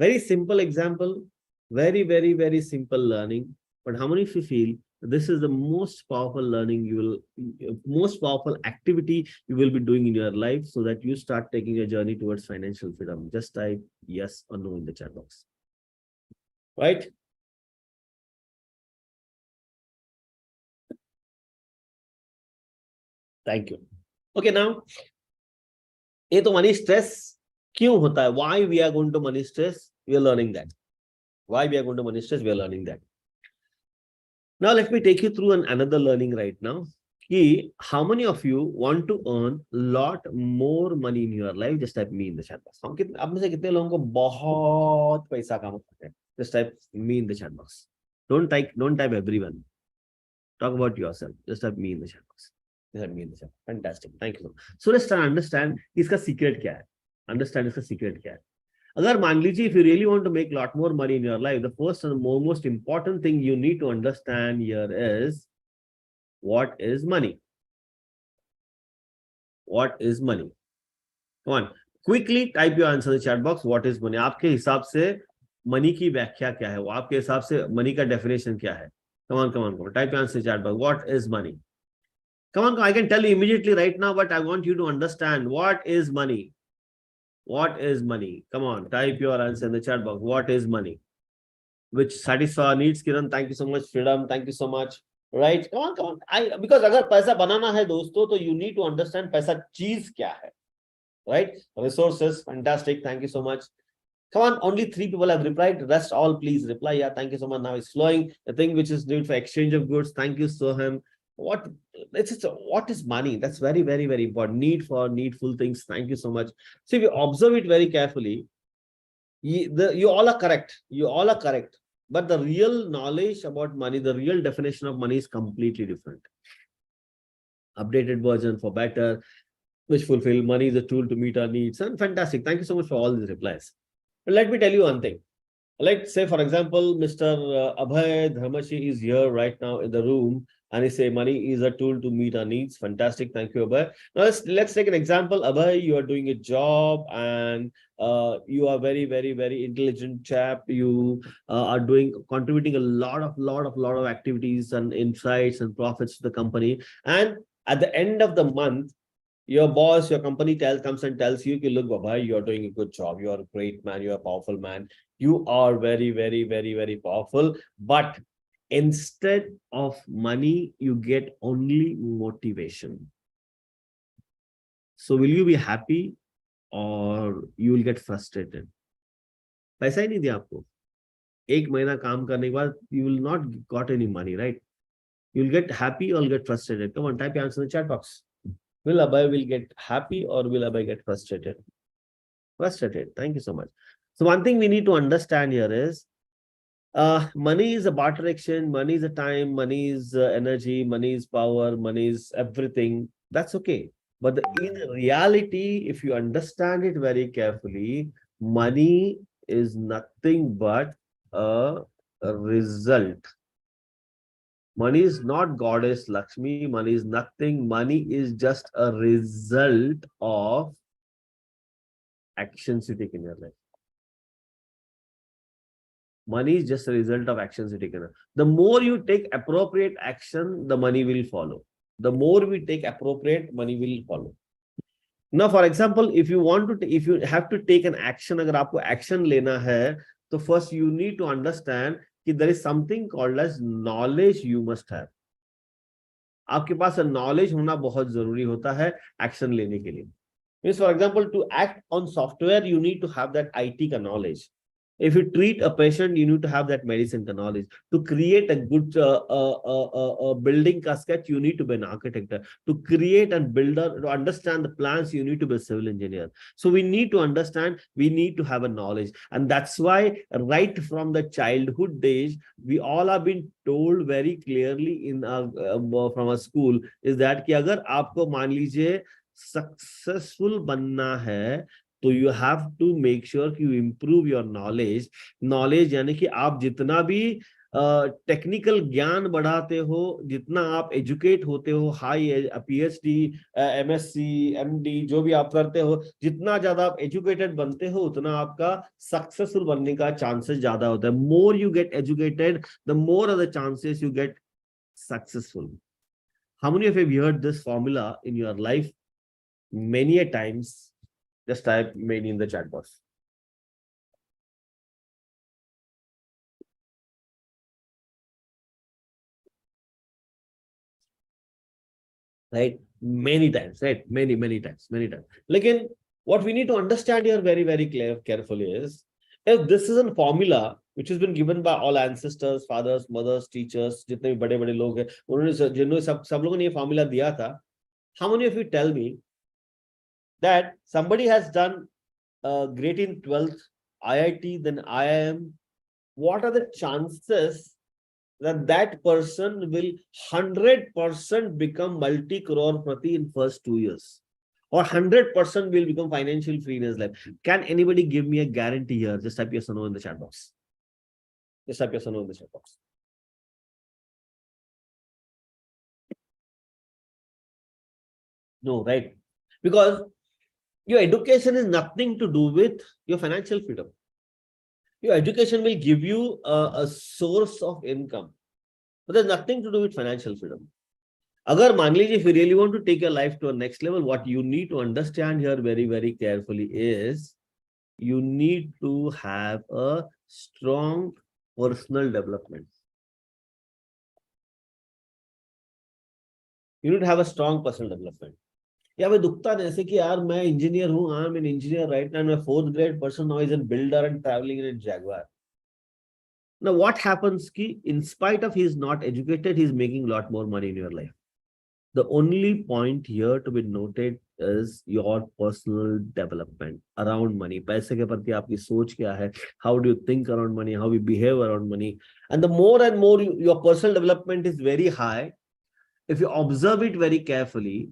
Very simple example, very simple learning. But how many of you feel this is the most powerful learning most powerful activity you will be doing in your life, so that you start taking a journey towards financial freedom? Just type yes or no in the chat box, right? Thank you. Okay, now, ये तो money stress क्यों होता है? Why we are going to money stress? We are learning that. Why we are going to money stress? We are learning that. Now, let me take you through another learning right now. How many of you want to earn a lot more money in your life? Just type me in the chat box. आप में से कितने लोगों को बहुत पैसा कमाना है? Just type me in the chat box. Don't type everyone. Talk about yourself. Just type me in the chat box. Just type me in the chat. Fantastic. Thank you. So let's try to understand इसका secret क्या है? Understand इसका secret क्या है? अगर मान लीजिए, if you really want to make a lot more money in your life, the first and most important thing you need to understand here is, what is money? What is money? Come on. Quickly type your answer in the chat box. What is money? आपके हिसाब से money की व्याख्या क्या है? वो आपके हिसाब से मनी का डेफिनेशन क्या है? Come on type your answer in chat box. What is money? Come on, I can tell you immediately right now, but I want you to understand what is money. What is money? Come on, type your answer in the chat box. What is money? Which satisfy our needs, Kiran? Thank you so much. Freedom, thank you so much. Right? Come on. Because अगर पैसा बनाना है दोस्तों, तो you need to understand पैसा चीज क्या है. Right? Resources, fantastic. Thank you so much. Come on, only 3 people have replied. Rest all please reply. Yeah, thank you so much. Now it's flowing. The thing which is needed for exchange of goods. Thank you, Soham. What what is money? That's very, very, very important. Need for needful things. Thank you so much. So if you observe it very carefully, you all are correct. You all are correct. But the real knowledge about money, the real definition of money is completely different. Updated version for better, which fulfill money is a tool to meet our needs. And fantastic. Thank you so much for all these replies. But let me tell you one thing. Let's say, for example, Mr. Abhay Dharmashi is here right now in the room, and he say money is a tool to meet our needs. Fantastic. Thank you, Abhay. Now let's take an example. Abhay, you are doing a job and you are very, very, very intelligent chap. You are contributing a lot of activities and insights and profits to the company. And at the end of the month, your boss, your company comes and tells you, look, Baba, you're doing a good job. You're a great man. You're a powerful man. You are very, very, very, very powerful. But instead of money, you get only motivation. So will you be happy or you will get frustrated? पैसा ही नहीं दिया आपको. एक महीना काम करने के बाद you will not got any money, right? You'll get happy or get frustrated. Come on, type your answer in the chat box. Will Abhay get happy or will Abhay get frustrated? Frustrated. Thank you so much. So one thing we need to understand here is money is a barter exchange, money is a time, money is energy, money is power, money is everything. That's okay. But in reality, if you understand it very carefully, money is nothing but a result. Money is not goddess Lakshmi. Money is nothing. Money is just a result of actions you take in your life. Money is just a result of actions you take in your life. The more you take appropriate action, the money will follow. The more we take appropriate, money will follow. Now, for example, if you have to take an action, अगर आपको action लेना है, तो first you need to understand कि there is something called as knowledge you must have. आपके पास knowledge होना बहुत जरूरी होता है action लेने के लिए. Means, for example, to act on software, you need to have that IT का knowledge. If you treat a patient, you need to have that medicine ka knowledge. To create a good building ka sketch, you need to be an architect. To create and builder, to understand the plans, you need to be a civil engineer. So we need to understand, we need to have a knowledge. And that's why right from the childhood days, we all have been told very clearly in from a school is that कि अगर आपको मान लीजिए successful बनना है, तो you have to make sure कि you improve your knowledge यानी कि आप जितना भी टेक्निकल ज्ञान बढ़ाते हो, जितना आप एजुकेट होते हो, हाई पीएचडी, एमएससी, एमडी जो भी आप करते हो, जितना ज्यादा आप एजुकेटेड बनते हो उतना आपका सक्सेसफुल बनने का चांसेस ज्यादा होता है. More you get educated, the more are the chances you get successful. How many of you heard this formula in your life? Many a times. Just type many in the chat box. Right? Many times, right? Many times. Again, what we need to understand here very, very carefully is, if this is a formula which has been given by all ancestors, fathers, mothers, teachers, जितने भी बड़े-बड़े लोग हैं, उन्होंने जिन्होंने सब लोगों ने ये formula दिया था, how many of you tell me that somebody has done great in 12th, IIT, then IIM, what are the chances that that person will 100% become multi-crore prati in first 2 years? Or 100% will become financial free in his life? Can anybody give me a guarantee here? Just type yes or no in the chat box. Just type yes or no in the chat box. No, right? Because Your education is nothing to do with your financial freedom. Your education will give you a source of income, but there's nothing to do with financial freedom. Agar मान लीजिए, if you really want to take your life to a next level, what you need to understand here very, very carefully is you need to have a strong personal development. You need to have a strong personal development. या भाई दुखता नहीं ऐसे कि यार मैं engineer हूँ, I am an engineer right now, मैं fourth grade person now is an builder and travelling in Jaguar. Now what happens ki in spite of he is not educated, he is making a lot more money in your life. The only point here to be noted is your personal development around money. पैसे के प्रति आपकी सोच क्या है? How do you think around money? How you behave around money? And the more and more your personal development is very high, if you observe it very carefully,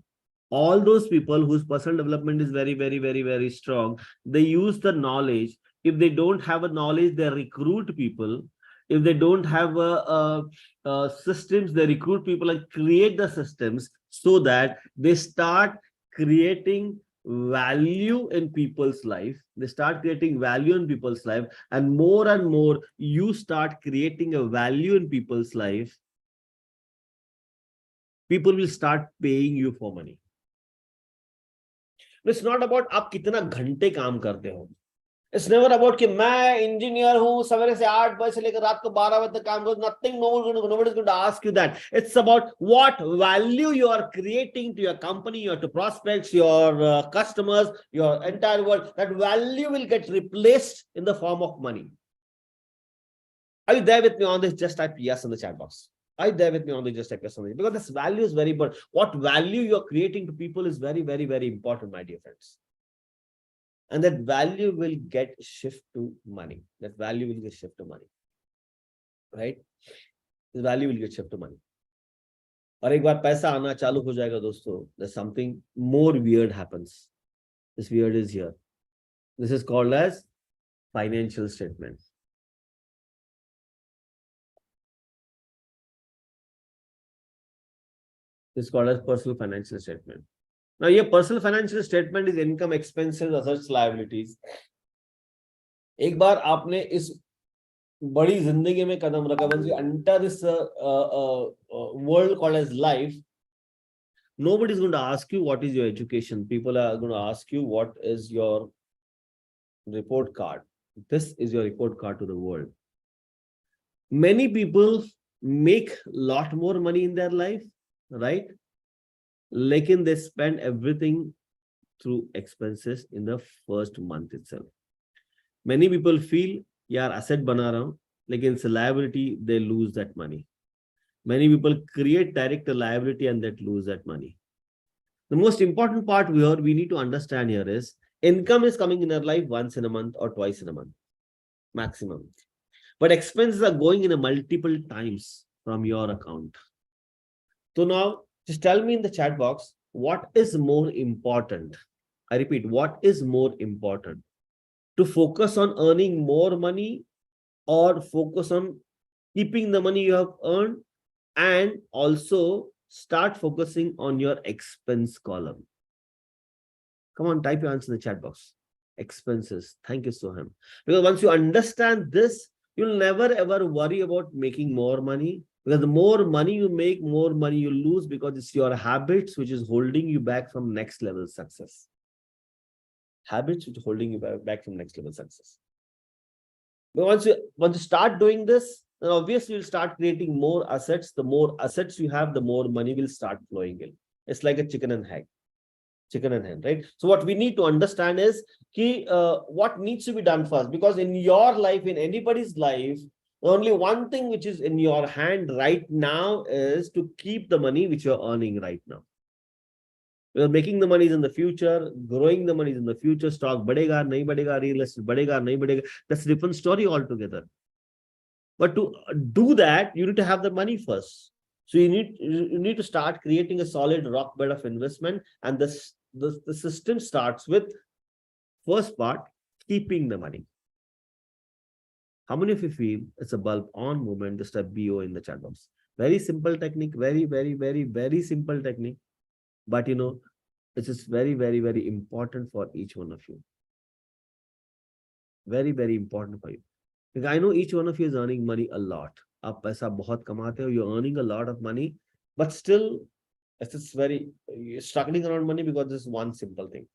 all those people whose personal development is very, very, very, very strong, they use the knowledge. If they don't have a knowledge, they recruit people. If they don't have systems, they recruit people and create the systems so that they start creating value in people's life. They start creating value in people's life, and more you start creating a value in people's life, people will start paying you for money. It's not about आप कितना घंटे काम करते हो. It's never about कि मैं engineer हूं, सवेरे से 8 बजे से लेकर रात को 12 बजे तक काम करूं. Nothing, nobody is going to ask you that. It's about what value you are creating to your company, or to prospects, your customers, your entire world. That value will get replaced in the form of money. Are you there with me on this? Just type yes in the chat box. Are you there with me on the just type yes on this? Because this value is very important. What value you're creating to people is very, very, very important, my dear friends. And that value will get shift to money. That value will get shift to money. Right? The value will get shift to money. और एक बार पैसा आना चालू हो जाएगा दोस्तों, there's something more weird happens. This weird is here. This is called as financial statement. This is called as personal financial statement. Now, your personal financial statement is income, expenses, assets, liabilities. एक बार आपने इस बड़ी जिंदगी में कदम रखा, once you enter this world called as life, nobody is going to ask you what is your education. People are going to ask you what is your report card. This is your report card to the world. Many people make a lot more money in their life, right? Lekin they spend everything through expenses in the first month itself. Many people feel, yaar asset bana raha hu, lekin it's a liability, they lose that money. Many people create direct a liability and they lose that money. The most important part we need to understand here is income is coming in our life once in a month or twice in a month, maximum. But expenses are going in a multiple times from your account. So now, just tell me in the chat box, what is more important? I repeat, what is more important? To focus on earning more money, or focus on keeping the money you have earned, and also start focusing on your expense column? Come on, type your answer in the chat box. Expenses. Thank you, Soham. Because once you understand this, you'll never ever worry about making more money. Because the more money you make, more money you lose, because it's your habits which is holding you back from next level success. Habits which are holding you back from next level success. But once you start doing this, then obviously you'll start creating more assets. The more assets you have, the more money will start flowing in. It's like a chicken and egg. Chicken and hen, right? So what we need to understand is what needs to be done first. Because in your life, in anybody's life, only one thing which is in your hand right now is to keep the money which you're earning right now. You're making the money in the future, growing the money in the future. Stock badega, nahi badega, real estate badega, nahi badega. That's a different story altogether. But to do that, you need to have the money first. So you need to start creating a solid rock bed of investment, and the system starts with first part, keeping the money. How many of you feel it's a bulb on movement? Just a BO in the chat box. Very simple technique, very, very, very, very simple technique. But This is very, very, very important for each one of you. Very, very important for you. Because I know each one of you is earning money a lot. आप पैसा बहुत कमाते हो, you're earning a lot of money, but still, it's very, you're struggling around money because this one simple thing.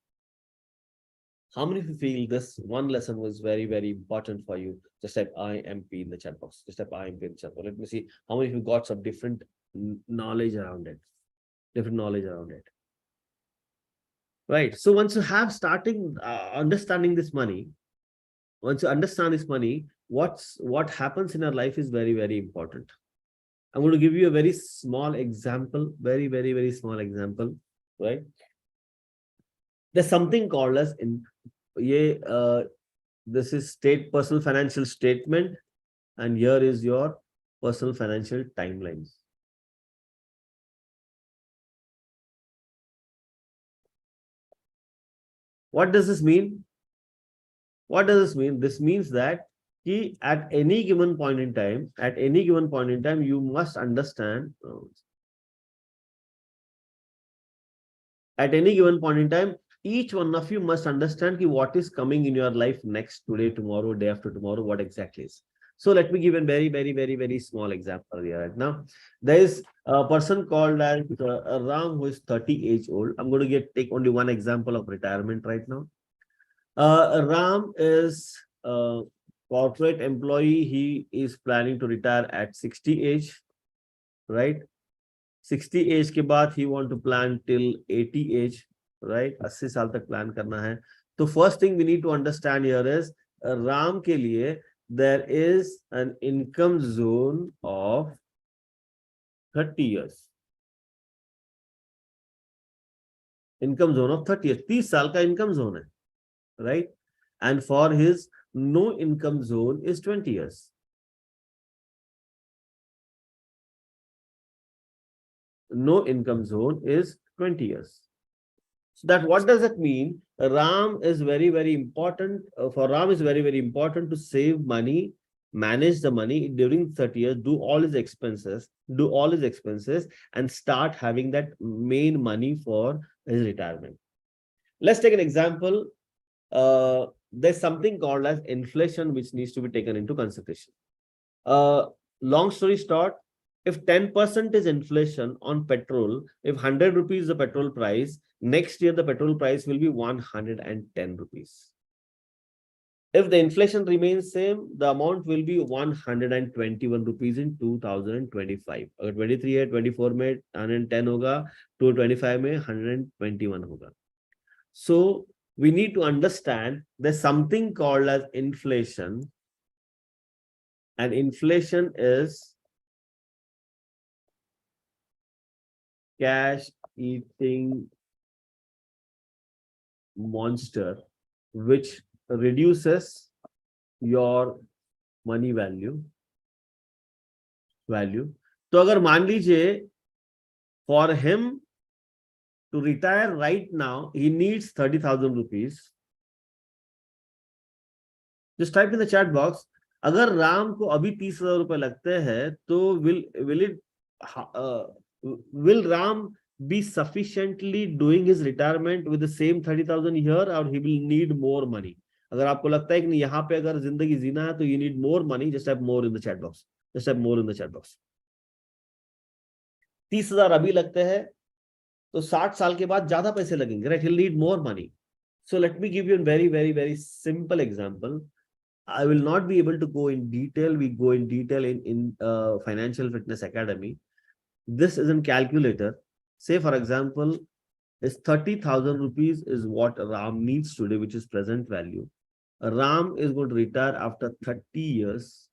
How many of you feel this one lesson was very, very important for you? Just type IMP in the chat box. Just type IMP in the chat box. Let me see how many of you got some different knowledge around it. Different knowledge around it. Right. So once you have starting understanding this money, once you understand this money, what happens in our life is very, very important. I'm going to give you a very small example, very, very, very small example, right? There's something called as this is state personal financial statement, and here is your personal financial timelines. What does this mean? What does this mean? This means that at any given point in time, you must understand. At any given point in time, each one of you must understand what is coming in your life next, today, tomorrow, day after tomorrow, what exactly is. So let me give a very, very, very, very small example here right now. There is a person called as Ram who is 30 years old. I'm going to take only one example of retirement right now. Ram is a corporate employee. He is planning to retire at 60 age, right? 60 age के बाद he want to plan till 80 age, right? 80 साल तक plan करना है. तो first thing we need to understand here is Ram के लिए there is an income zone of 30 years. Income zone of 30 years. 30 साल का income zone है, right? And for his no income zone is 20 years. No income zone is 20 years. So that what does it mean? Ram is very, very important. For Ram is very, very important to save money, manage the money during 30 years, do all his expenses, and start having that main money for his retirement. Let's take an example. There's something called as inflation, which needs to be taken into consideration. Long story short, if 10% is inflation on petrol, if 100 rupees the petrol price, next year the petrol price will be 110 rupees. If the inflation remains same, the amount will be 121 rupees in 2025. अगर 23 है, 24 में 110 होगा, 2025 में 121 होगा. So we need to understand there's something called as inflation, and inflation is cash eating monster which reduces your money value. तो अगर मान लीजिए for him to retire right now, he needs 30,000 rupees. Just type in the chat box. अगर राम को अभी 30,000 रुपए लगते हैं, तो will Ram be sufficiently doing his retirement with the same 30,000 here, or he will need more money? अगर आपको लगता है कि यहाँ पे अगर जिंदगी जीना है, तो you need more money, just type more in the chat box. Just type more in the chat box. 30,000 अभी लगते हैं, तो 60 साल के बाद ज्यादा पैसे लगेंगे, right? He'll need more money. So let me give you a very, very, very simple example. I will not be able to go in detail. We go in detail in Financial Fitness Academy. This is a calculator. Say, for example, is 30,000 rupees is what Ram needs today, which is present value. Ram is going to retire after 30 years.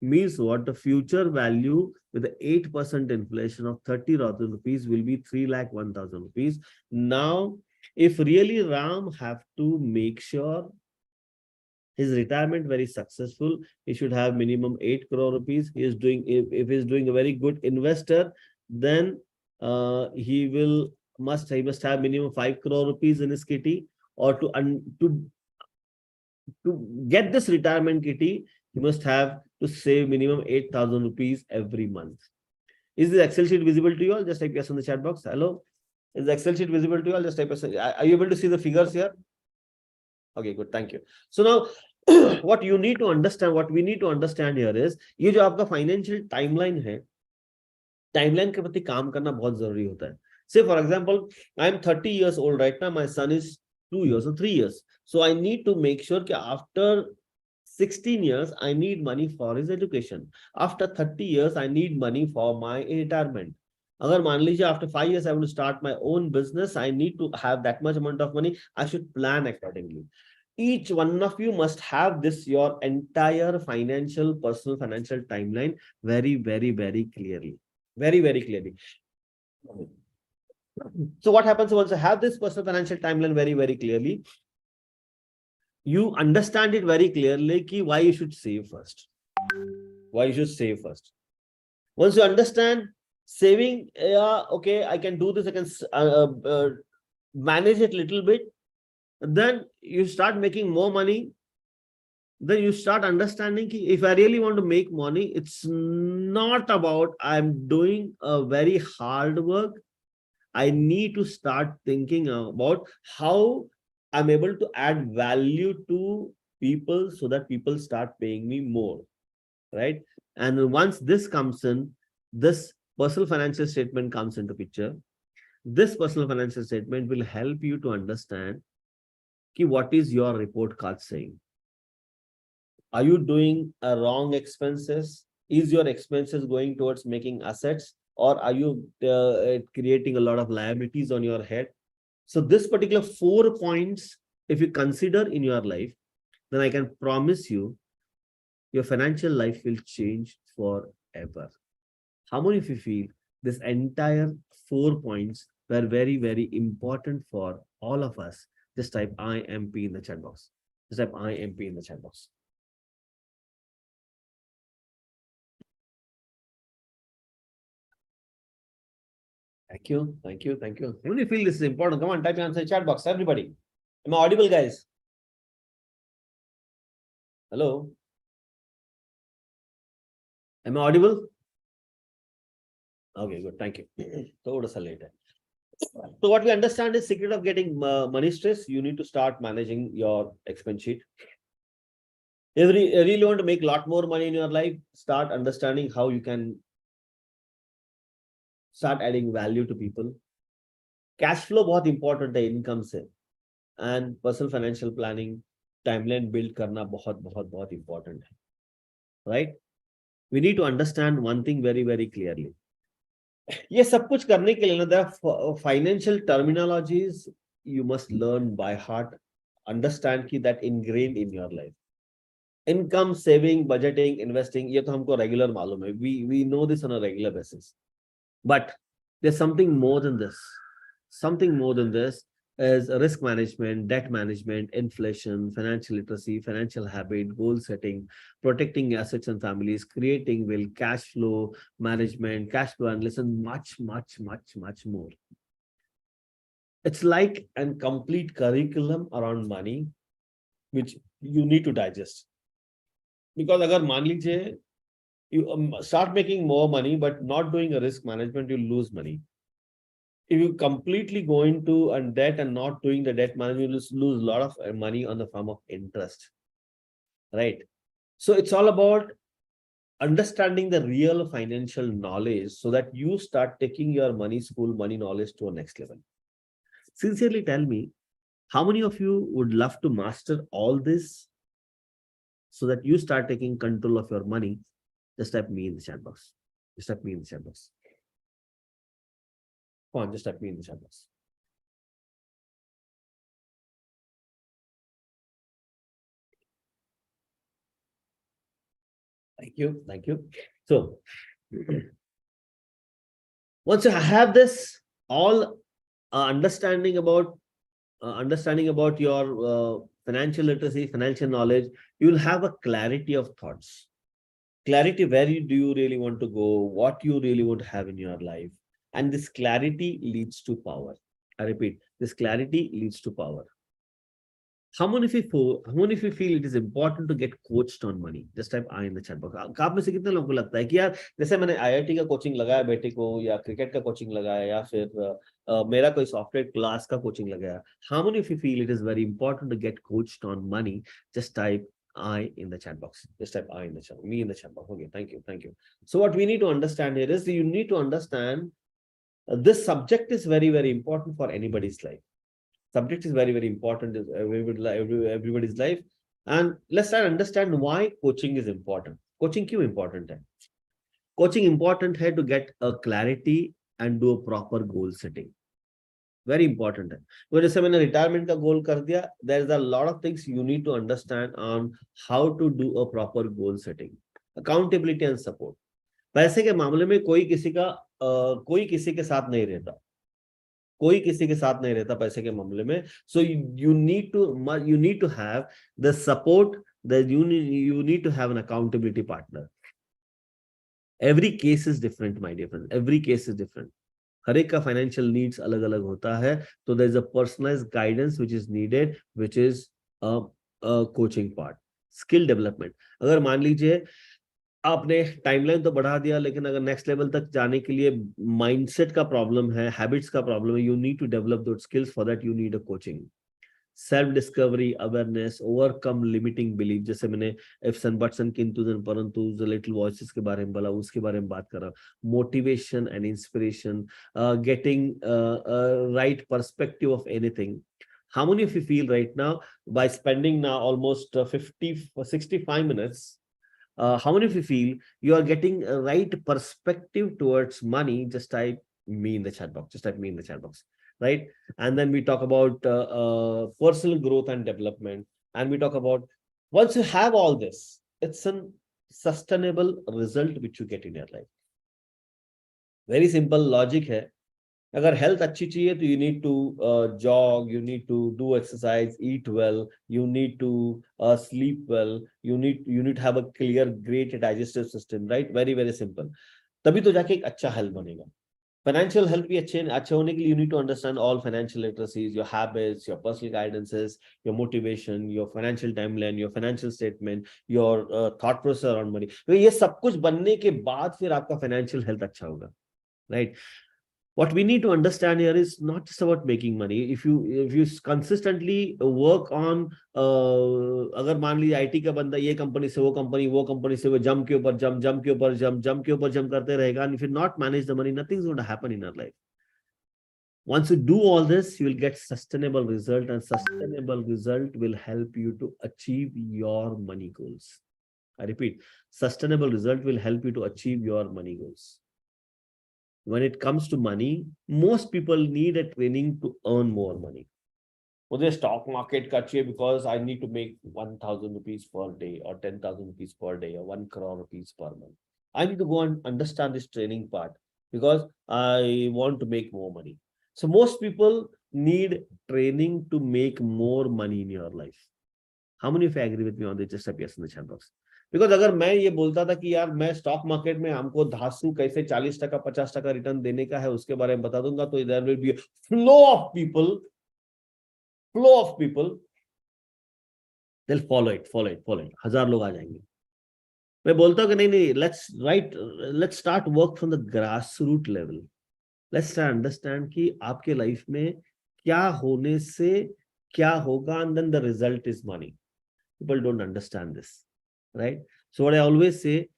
Means what? The future value with the 8% inflation of 30,000 rupees will be 3,01,000 rupees. Now, if really Ram have to make sure his retirement very successful, he should have minimum 8 crore rupees. He is doing, if he is doing a very good investor, then he must have minimum 5 crore rupees in his kitty, or to get this retirement kitty, he must have to save minimum 8,000 rupees every month. Is this Excel sheet visible to you all? Just type yes in the chat box. Hello. Is the Excel sheet visible to you? I'll just type are you able to see the figures here? Okay, good. Thank you. So now what you need to understand, what we need to understand here is ये जो आपका financial timeline है, timeline के प्रति काम करना बहुत जरूरी होता है. Say for example, I am 30 years old right now. My son is 2 years or 3 years. So I need to make sure that after 16 years, I need money for his education. After 30 years, I need money for my retirement. अगर मान लीजिए after 5 years I want to start my own business, I need to have that much amount of money. I should plan accordingly. Each one of you must have this your entire personal financial timeline very, very, very clearly. Very, very clearly. So what happens once I have this personal financial timeline very, very clearly, you understand it very clearly ki why you should save first. Why you should save first. Once you understand saving, yeah, okay, I can do this, I can manage it a little bit. Then you start making more money. Then you start understanding ki if I really want to make money, it's not about I'm doing a very hard work. I need to start thinking about how I'm able to add value to people so that people start paying me more, right? And once this comes in, this personal financial statement comes into picture. This personal financial statement will help you to understand ki what is your report card saying. Are you doing a wrong expenses? Is your expenses going towards making assets? Or are you creating a lot of liabilities on your head? So this particular 4 points, if you consider in your life, then I can promise you, your financial life will change forever. How many of you feel this entire 4 points were very, very important for all of us? Just type IMP in the chat box. Just type IMP in the chat box. Thank you, thank you, thank you. When you feel this is important, come on, type your answer in chat box, everybody. Am I audible, guys? Hello? Am I audible? Okay, good, thank you. So what we understand is secret of getting money stress, you need to start managing your expense sheet. If you really want to make a lot more money in your life, start understanding how you can start adding value to people. Cash flow बहुत important है income से, and personal financial planning timeline build करना बहुत important है, right? We need to understand one thing very, very clearly. ये सब कुछ करने के लिए ना, there are financial terminologies you must learn by heart, understand कि that ingrained in your life. Income, saving, budgeting, investing, ये तो हमको regular मालूम है. We know this on a regular basis. But there's something more than this. Something more than this is risk management, debt management, inflation, financial literacy, financial habit, goal setting, protecting assets and families, creating will, cash flow management, cash flow analysis, and much more. It's like a complete curriculum around money, which you need to digest. Because agar मान लीजिए, you start making more money, but not doing a risk management, you lose money. If you completely go into a debt and not doing the debt management, you lose a lot of money on the form of interest, right? So it's all about understanding the real financial knowledge so that you start taking your money school, money knowledge to a next level. Sincerely tell me, how many of you would love to master all this so that you start taking control of your money? Just type me in the chat box. Just type me in the chat box. Come on, just type me in the chat box. Thank you, thank you. So, once you have this all understanding about your financial literacy, financial knowledge, you will have a clarity of thoughts. Clarity, where do you really want to go, what you really want to have in your life. And this clarity leads to power. I repeat, this clarity leads to power. How many of you feel it is important to get coached on money? Just type I in the chat box. आप में से कितने लोगों को लगता है कि यार जैसे मैंने IIT का कोचिंग लगाया बेटे को, या क्रिकेट का कोचिंग लगाया, या फिर मेरा कोई सॉफ्टवेयर क्लास का कोचिंग लगाया? How many of you feel it is very important to get coached on money? Just type I in the chat box. Just type I in the chat, me in the chat box. Okay, thank you, thank you. So what we need to understand here is you need to understand this subject is very, very important for anybody's life. Subject is very, very important in everybody's life. And let's try to understand why coaching is important. Coaching क्यों important है? Coaching important है to get a clarity and do a proper goal setting. Very important है. तो जैसे मैंने retirement का goal कर दिया, there is a lot of things you need to understand on how to do a proper goal setting. Accountability and support. पैसे के मामले में कोई किसी के साथ नहीं रहता. कोई किसी के साथ नहीं रहता पैसे के मामले में. So you need to have the support, that you need to have an accountability partner. Every case is different, my dear friends. Every case is different. हर एक का फाइनेंशियल नीड्स अलग अलग होता है. तो there is a personalized guidance which is needed, which is a coaching part. Skill development. अगर मान लीजिए आपने टाइमलाइन तो बढ़ा दिया, लेकिन अगर नेक्स्ट लेवल तक जाने के लिए माइंडसेट का प्रॉब्लम है, हैबिट्स का प्रॉब्लम है, you need to develop those skills. For that you need a coaching. Self discovery, awareness, overcome limiting belief. जैसे मैंने इफ्स एंड बट्स एंड किंतु एंड परंतु, लिटिल वॉइसेस के बारे में बोला, उसके बारे में बात कर रहा. Motivation and inspiration, getting right perspective of anything. How many of you feel right now, by spending now almost 65 minutes, how many of you feel you are getting a right perspective towards money? Just type me in the chat box. Just type me in the chat box. Right? And then we talk about personal growth and development. And we talk about, once you have all this, it's a sustainable result which you get in your life. Very simple logic है. अगर health अच्छी चाहिए तो you need to jog, you need to do exercise, eat well, you need to sleep well, you need to have a clear, great digestive system, right? Very, very simple. तभी तो जाके एक अच्छा हेल्थ बनेगा. Financial health भी अच्छे होने के लिए you need to understand all financial literacies, your habits, your personal guidances, your motivation, your financial timeline, your financial statement, your thought process around money. तो ये सब कुछ बनने के बाद फिर आपका financial health अच्छा होगा, right? What we need to understand here is not just about making money. If you consistently work on, अगर मान लीजिए आईटी का बंदा ये कंपनी से वो कंपनी से वो जंप के ऊपर जंप करते रहेगा, and if you not manage the money, nothing is going to happen in your life. Once you do all this, you will get sustainable result, and sustainable result will help you to achieve your money goals. I repeat, sustainable result will help you to achieve your money goals. When it comes to money, most people need a training to earn more money. मुझे stock market का चाहिए because I need to make 1,000 rupees per day, or 10,000 rupees per day, or 1 crore rupees per month. I need to go and understand this training part because I want to make more money. So most people need training to make more money in your life. How many of you agree with me on this? Just type yes in the chat box. Because अगर मैं ये बोलता था कि यार मैं stock market में हमको धांसू कैसे 40% 50% रिटर्न देने का है उसके बारे में बता दूंगा, तो there will be flow of people they'll follow it. 1000 लोग आ जाएंगे. मैं बोलता हूँ कि नहीं, let's start work from the grassroots level. Let's try understand कि आपके लाइफ में क्या होने से क्या होगा, and then the result is money. People don't understand this. Right? So what I always say,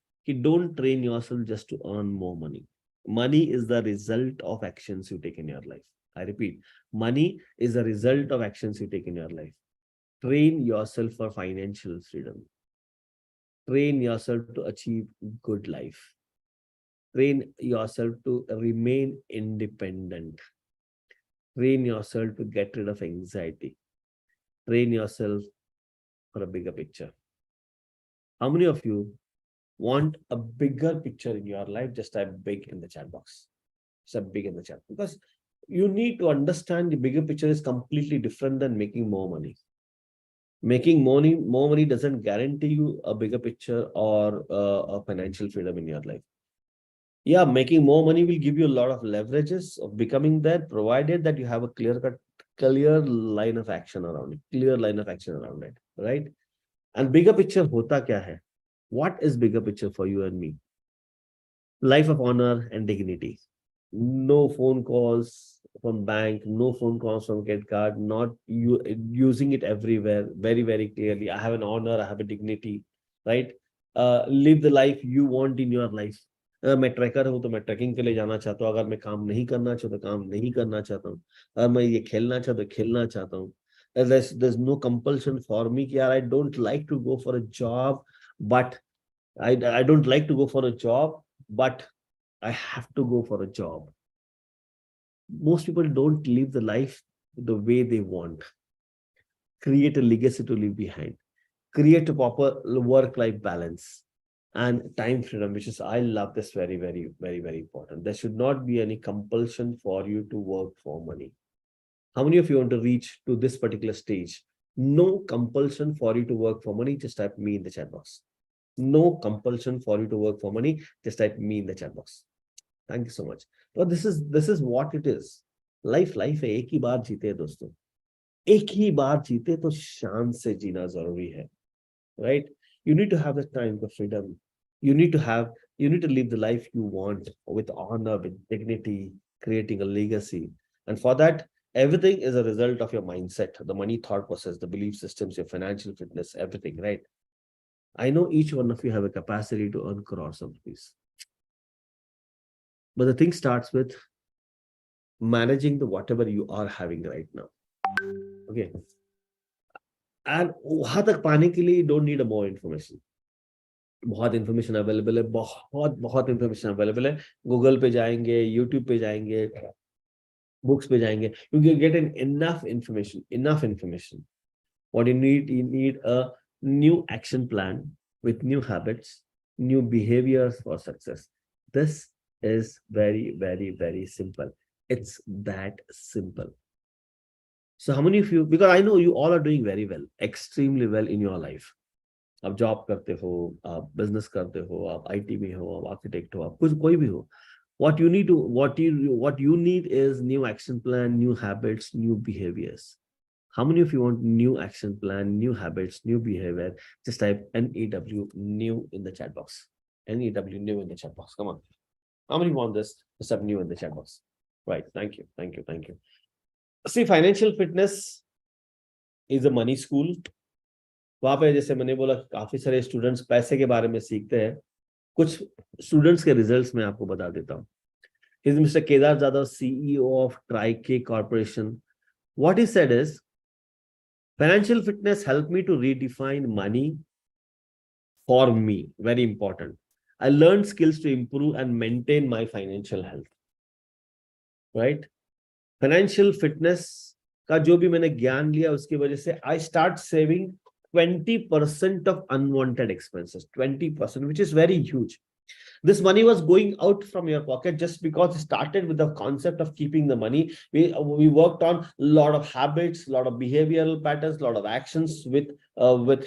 don't train yourself just to earn more money. Money is the result of actions you take in your life. I repeat, money is the result of actions you take in your life. Train yourself for financial freedom. Train yourself to achieve good life. Train yourself to remain independent. Train yourself to get rid of anxiety. Train yourself for a bigger picture. How many of you want a bigger picture in your life? Just type big in the chat box. Just type big in the chat, because you need to understand the bigger picture is completely different than making more money. Making more money doesn't guarantee you a bigger picture or a financial freedom in your life. Yeah, making more money will give you a lot of leverages of becoming that, provided that you have a clear-cut clear line of action around it, clear line of action around it, right? And bigger picture hota kya hai? What is bigger picture for you and me? Life of honor and dignity. No phone calls from bank, no phone calls from get card, not you using it everywhere, very, very clearly. I have an honor, I have a dignity, right? Live the life you want in your life. अगर मैं tracker हूँ तो मैं trekking के लिए जाना चाहता हूँ, अगर मैं काम नहीं करना चाहता तो काम नहीं करना चाहता हूँ, अगर मैं ये खेलना चाहता तो खेलना चाहता हूँ. There's no compulsion for me कि यार I don't like to go for a job, but I don't like to go for a job, but I have to go for a job. Most people don't live the life the way they want. Create a legacy to leave behind. Create a proper work-life balance and time freedom, which is, I love this, very, very, very, very important. There should not be any compulsion for you to work for money. How many of you want to reach to this particular stage? No compulsion for you to work for money. Just type me in the chat box. No compulsion for you to work for money. Just type me in the chat box. Thank you so much. But this is what it is. Life है, एक ही बार जीते हैं दोस्तों. एक ही बार जीते तो शान से जीना जरूरी है, right? You need to have the time for freedom. You need to live the life you want with honor, with dignity, creating a legacy. And for that, everything is a result of your mindset, the money thought process, the belief systems, your financial fitness, everything, right? I know each one of you have a capacity to earn crores of rupees. But the thing starts with managing the whatever you are having right now. Okay. And वहां तक पाने के लिए you don't need a more information. बहुत information available है, बहुत information available है. Google पे जाएंगे, यूट्यूब पे जाएंगे, बुक्स पे जाएंगे. You get enough information. What you need a new action plan with new habits, new behaviors for success. This is very, very, very simple. It's that simple. So how many of you, because I know you all are doing very well, extremely well in your life. आप job करते हो, आप business करते हो, आप IT में हो, आप आर्किटेक्ट हो, आप कुछ कोई भी हो. What you need is new action plan, new habits, new behaviors. How many of you want new action plan, new habits, new behavior? Just type NEW new in the chat box. NEW new in the chat box. Come on. How many want this? Just type new in the chat box. Right. Thank you. See, financial fitness is a money school. वहां पे जैसे मैंने बोला काफी सारे students पैसे के बारे में सीखते हैं. कुछ स्टूडेंट्स के रिजल्ट्स मैं आपको बता देता हूँ. He's Mr. Kedar Jadhav, CEO of Tri-K Corporation. What he said is, financial fitness helped me to redefine money for me. Very important. I learned skills to improve and maintain my financial health. Right? Financial fitness का जो भी मैंने ज्ञान लिया उसकी वजह से I start saving 20% of unwanted expenses. 20%, which is very huge. This money was going out from your pocket just because it started with the concept of keeping the money. We worked on a lot of habits, a lot of behavioral patterns, a lot of actions with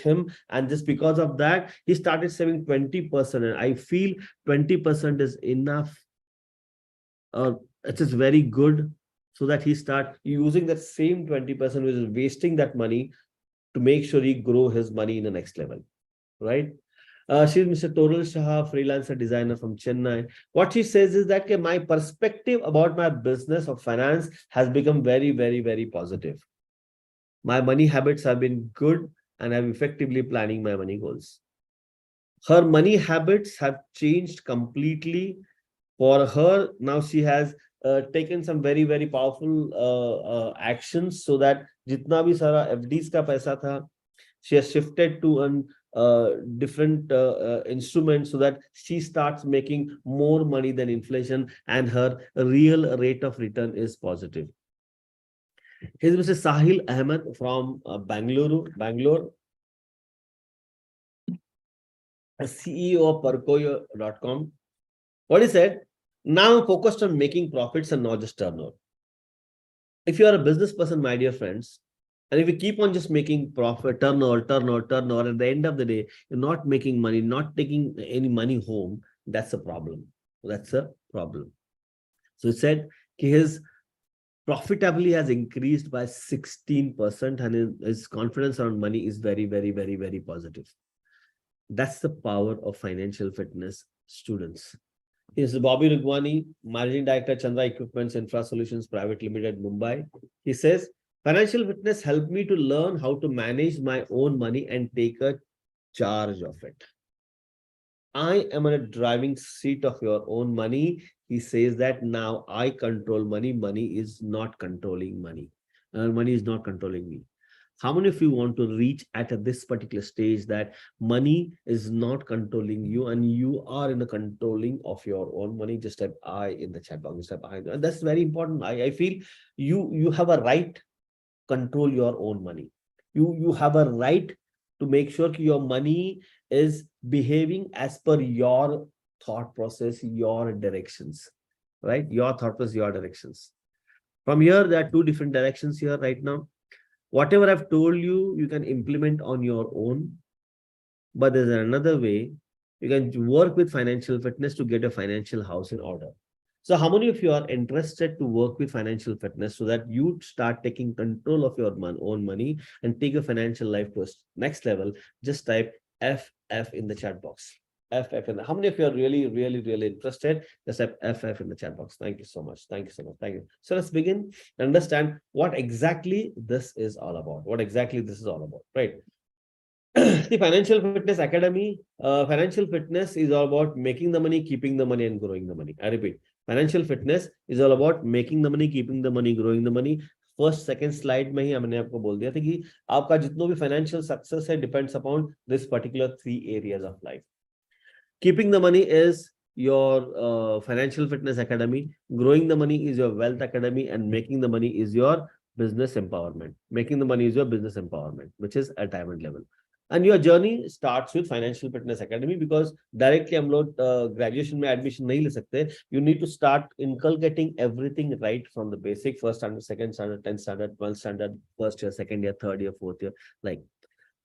him, and just because of that, he started saving 20%. And I feel 20% is enough. It is very good, so that he start using that same 20%, which is wasting that money, to make sure he grow his money in the next level, right? She's Mr. Toral Shah, freelancer designer from Chennai. What she says is that my perspective about my business of finance has become very, very, very positive. My money habits have been good and I'm effectively planning my money goals. Her money habits have changed completely for her. Now she has taken some very, very powerful actions, so that jitna bhi sara FDs ka paisa tha, she has shifted to an different instruments, so that she starts making more money than inflation and her real rate of return is positive. Here's Mr. Sahil Ahmed from Bangalore, CEO of Percoyo.com. What he said, now I'm focused on making profits and not just turnover. If you are a business person, my dear friends, and if you keep on just making profit, turnover, at the end of the day, you're not making money, not taking any money home, that's a problem. So he said his profitably has increased by 16%, and his confidence around money is very, very, very, very positive. That's the power of financial fitness, students. Here's Bobby Rugwani, Managing Director, Chandra Equipments Infra Solutions Private Limited, Mumbai. He says, financial fitness helped me to learn how to manage my own money and take a charge of it. I am in a driving seat of your own money. He says that now I control money. Money is not controlling money. Money is not controlling me. How many of you want to reach at this particular stage that money is not controlling you and you are in the controlling of your own money? Just type I in the chat box. Just type I. And that's very important. I feel you have a right to control your own money. You have a right to make sure that your money is behaving as per your thought process, your directions, right? Your thought process, your directions. From here, there are two different directions here right now. Whatever I've told you, you can implement on your own. But there's another way. You can work with financial fitness to get a financial house in order. So how many of you are interested to work with financial fitness so that you start taking control of your own money and take a financial life to a next level? Just type FF in the chat box. FF in the, how many of you are really, really, really interested? Just type FF in the chat box. Thank you so much. Thank you so much. Thank you. So let's begin and understand what exactly this is all about. What exactly this is all about, right? The Financial Fitness Academy, financial fitness is all about making the money, keeping the money, and growing the money. I repeat, financial fitness is all about making the money, keeping the money, growing the money. First second slide में ही हमने आपको बोल दिया था कि आपका जितना भी फाइनेंशियल सक्सेस है depends upon this particular 3 areas of life. Keeping the money is your financial fitness academy, growing the money is your wealth academy, and making the money is your business empowerment. Making the money is your business empowerment, which is at diamond level. And your journey starts with financial fitness academy because directly हम लोग graduation में admission नहीं ले सकते. You need to start inculcating everything right from the basic, first standard, second standard, 10th standard, 12th standard, first year, second year, third year, fourth year. Like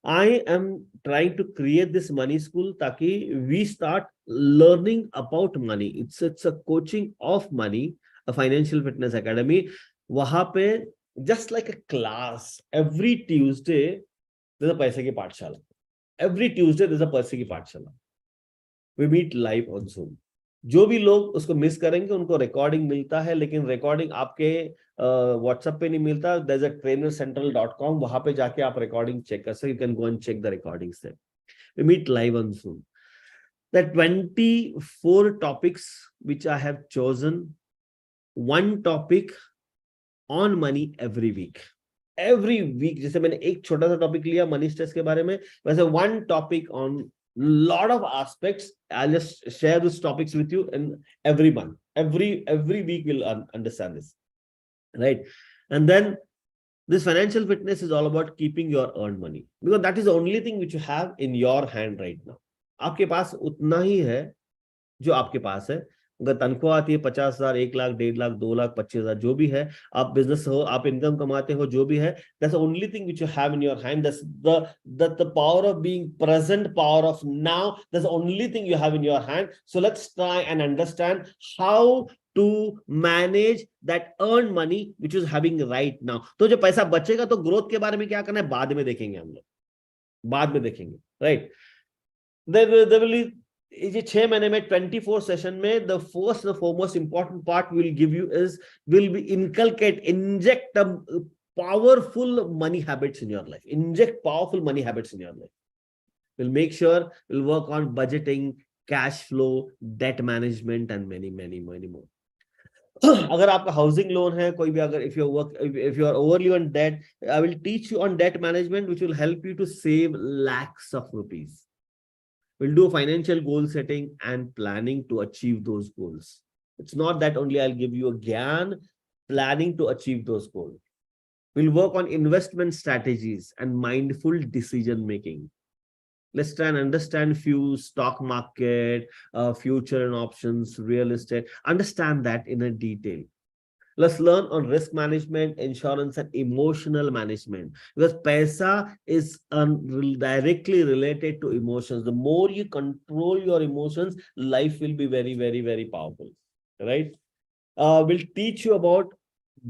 I am trying to create this money school ताकि we start learning about money. It's a coaching of money, a financial fitness academy. वहां पे just like a class, every Tuesday there's a पैसे की पाठशाला. Every Tuesday there's a पैसे की पाठशाला. We meet live on Zoom. जो भी लोग उसको मिस करेंगे उनको रिकॉर्डिंग मिलता है, लेकिन रिकॉर्डिंग आपके व्हाट्सएप पे नहीं मिलता. there's a trainercentral.com, वहां पे जाके आप रिकॉर्डिंग चेक कर सकते. You can go and check the recordings there. We meet live on Zoom. The 24 topics which I have chosen, one topic on money every week. Every week, जैसे मैंने एक छोटा सा टॉपिक लिया मनी स्ट्रेस के बारे में, वैसे one topic on lot of aspects. I'll just share these topics with you in every month. Every week we'll understand this, right? And then this financial fitness is all about keeping your earned money, because that is the only thing which you have in your hand right now. आपके पास उतना ही है जो आपके पास है. अगर तनख्वाह आती है 50,000, 1 लाख, 1.5 लाख, 2 लाख, 25,000, जो भी है, आप बिजनेस हो, आप इनकम कमाते हो, जो भी है, that's the only thing which you have in your hand. That's the power of being present, power of now. That's the only thing you have in your hand. So let's try and understand how to manage that earned money which is having right now. तो जो पैसा बचेगा तो growth के बारे में क्या करना है बाद में देखेंगे हम लोग, बाद में देखेंगे, राइट? There will be ये 6 महीने में 24 सेशन में the foremost important part we'll give you is will be inject powerful money habits in your life. Inject powerful money habits in your life. We'll make sure we'll work on budgeting, cash flow, debt management, and many more. अगर आपका housing loan है कोई भी, अगर if you are overly on debt, I will teach you on debt management, which will help you to save lakhs of rupees. We'll do financial goal setting and planning to achieve those goals. It's not that only I'll give you a gyan, planning to achieve those goals. We'll work on investment strategies and mindful decision making. Let's try and understand few stock market, future and options, real estate. Understand that in a detail. Let's learn on risk management, insurance, and emotional management, because paisa is directly related to emotions. The more you control your emotions, life will be very, very, very powerful, right? We'll teach you about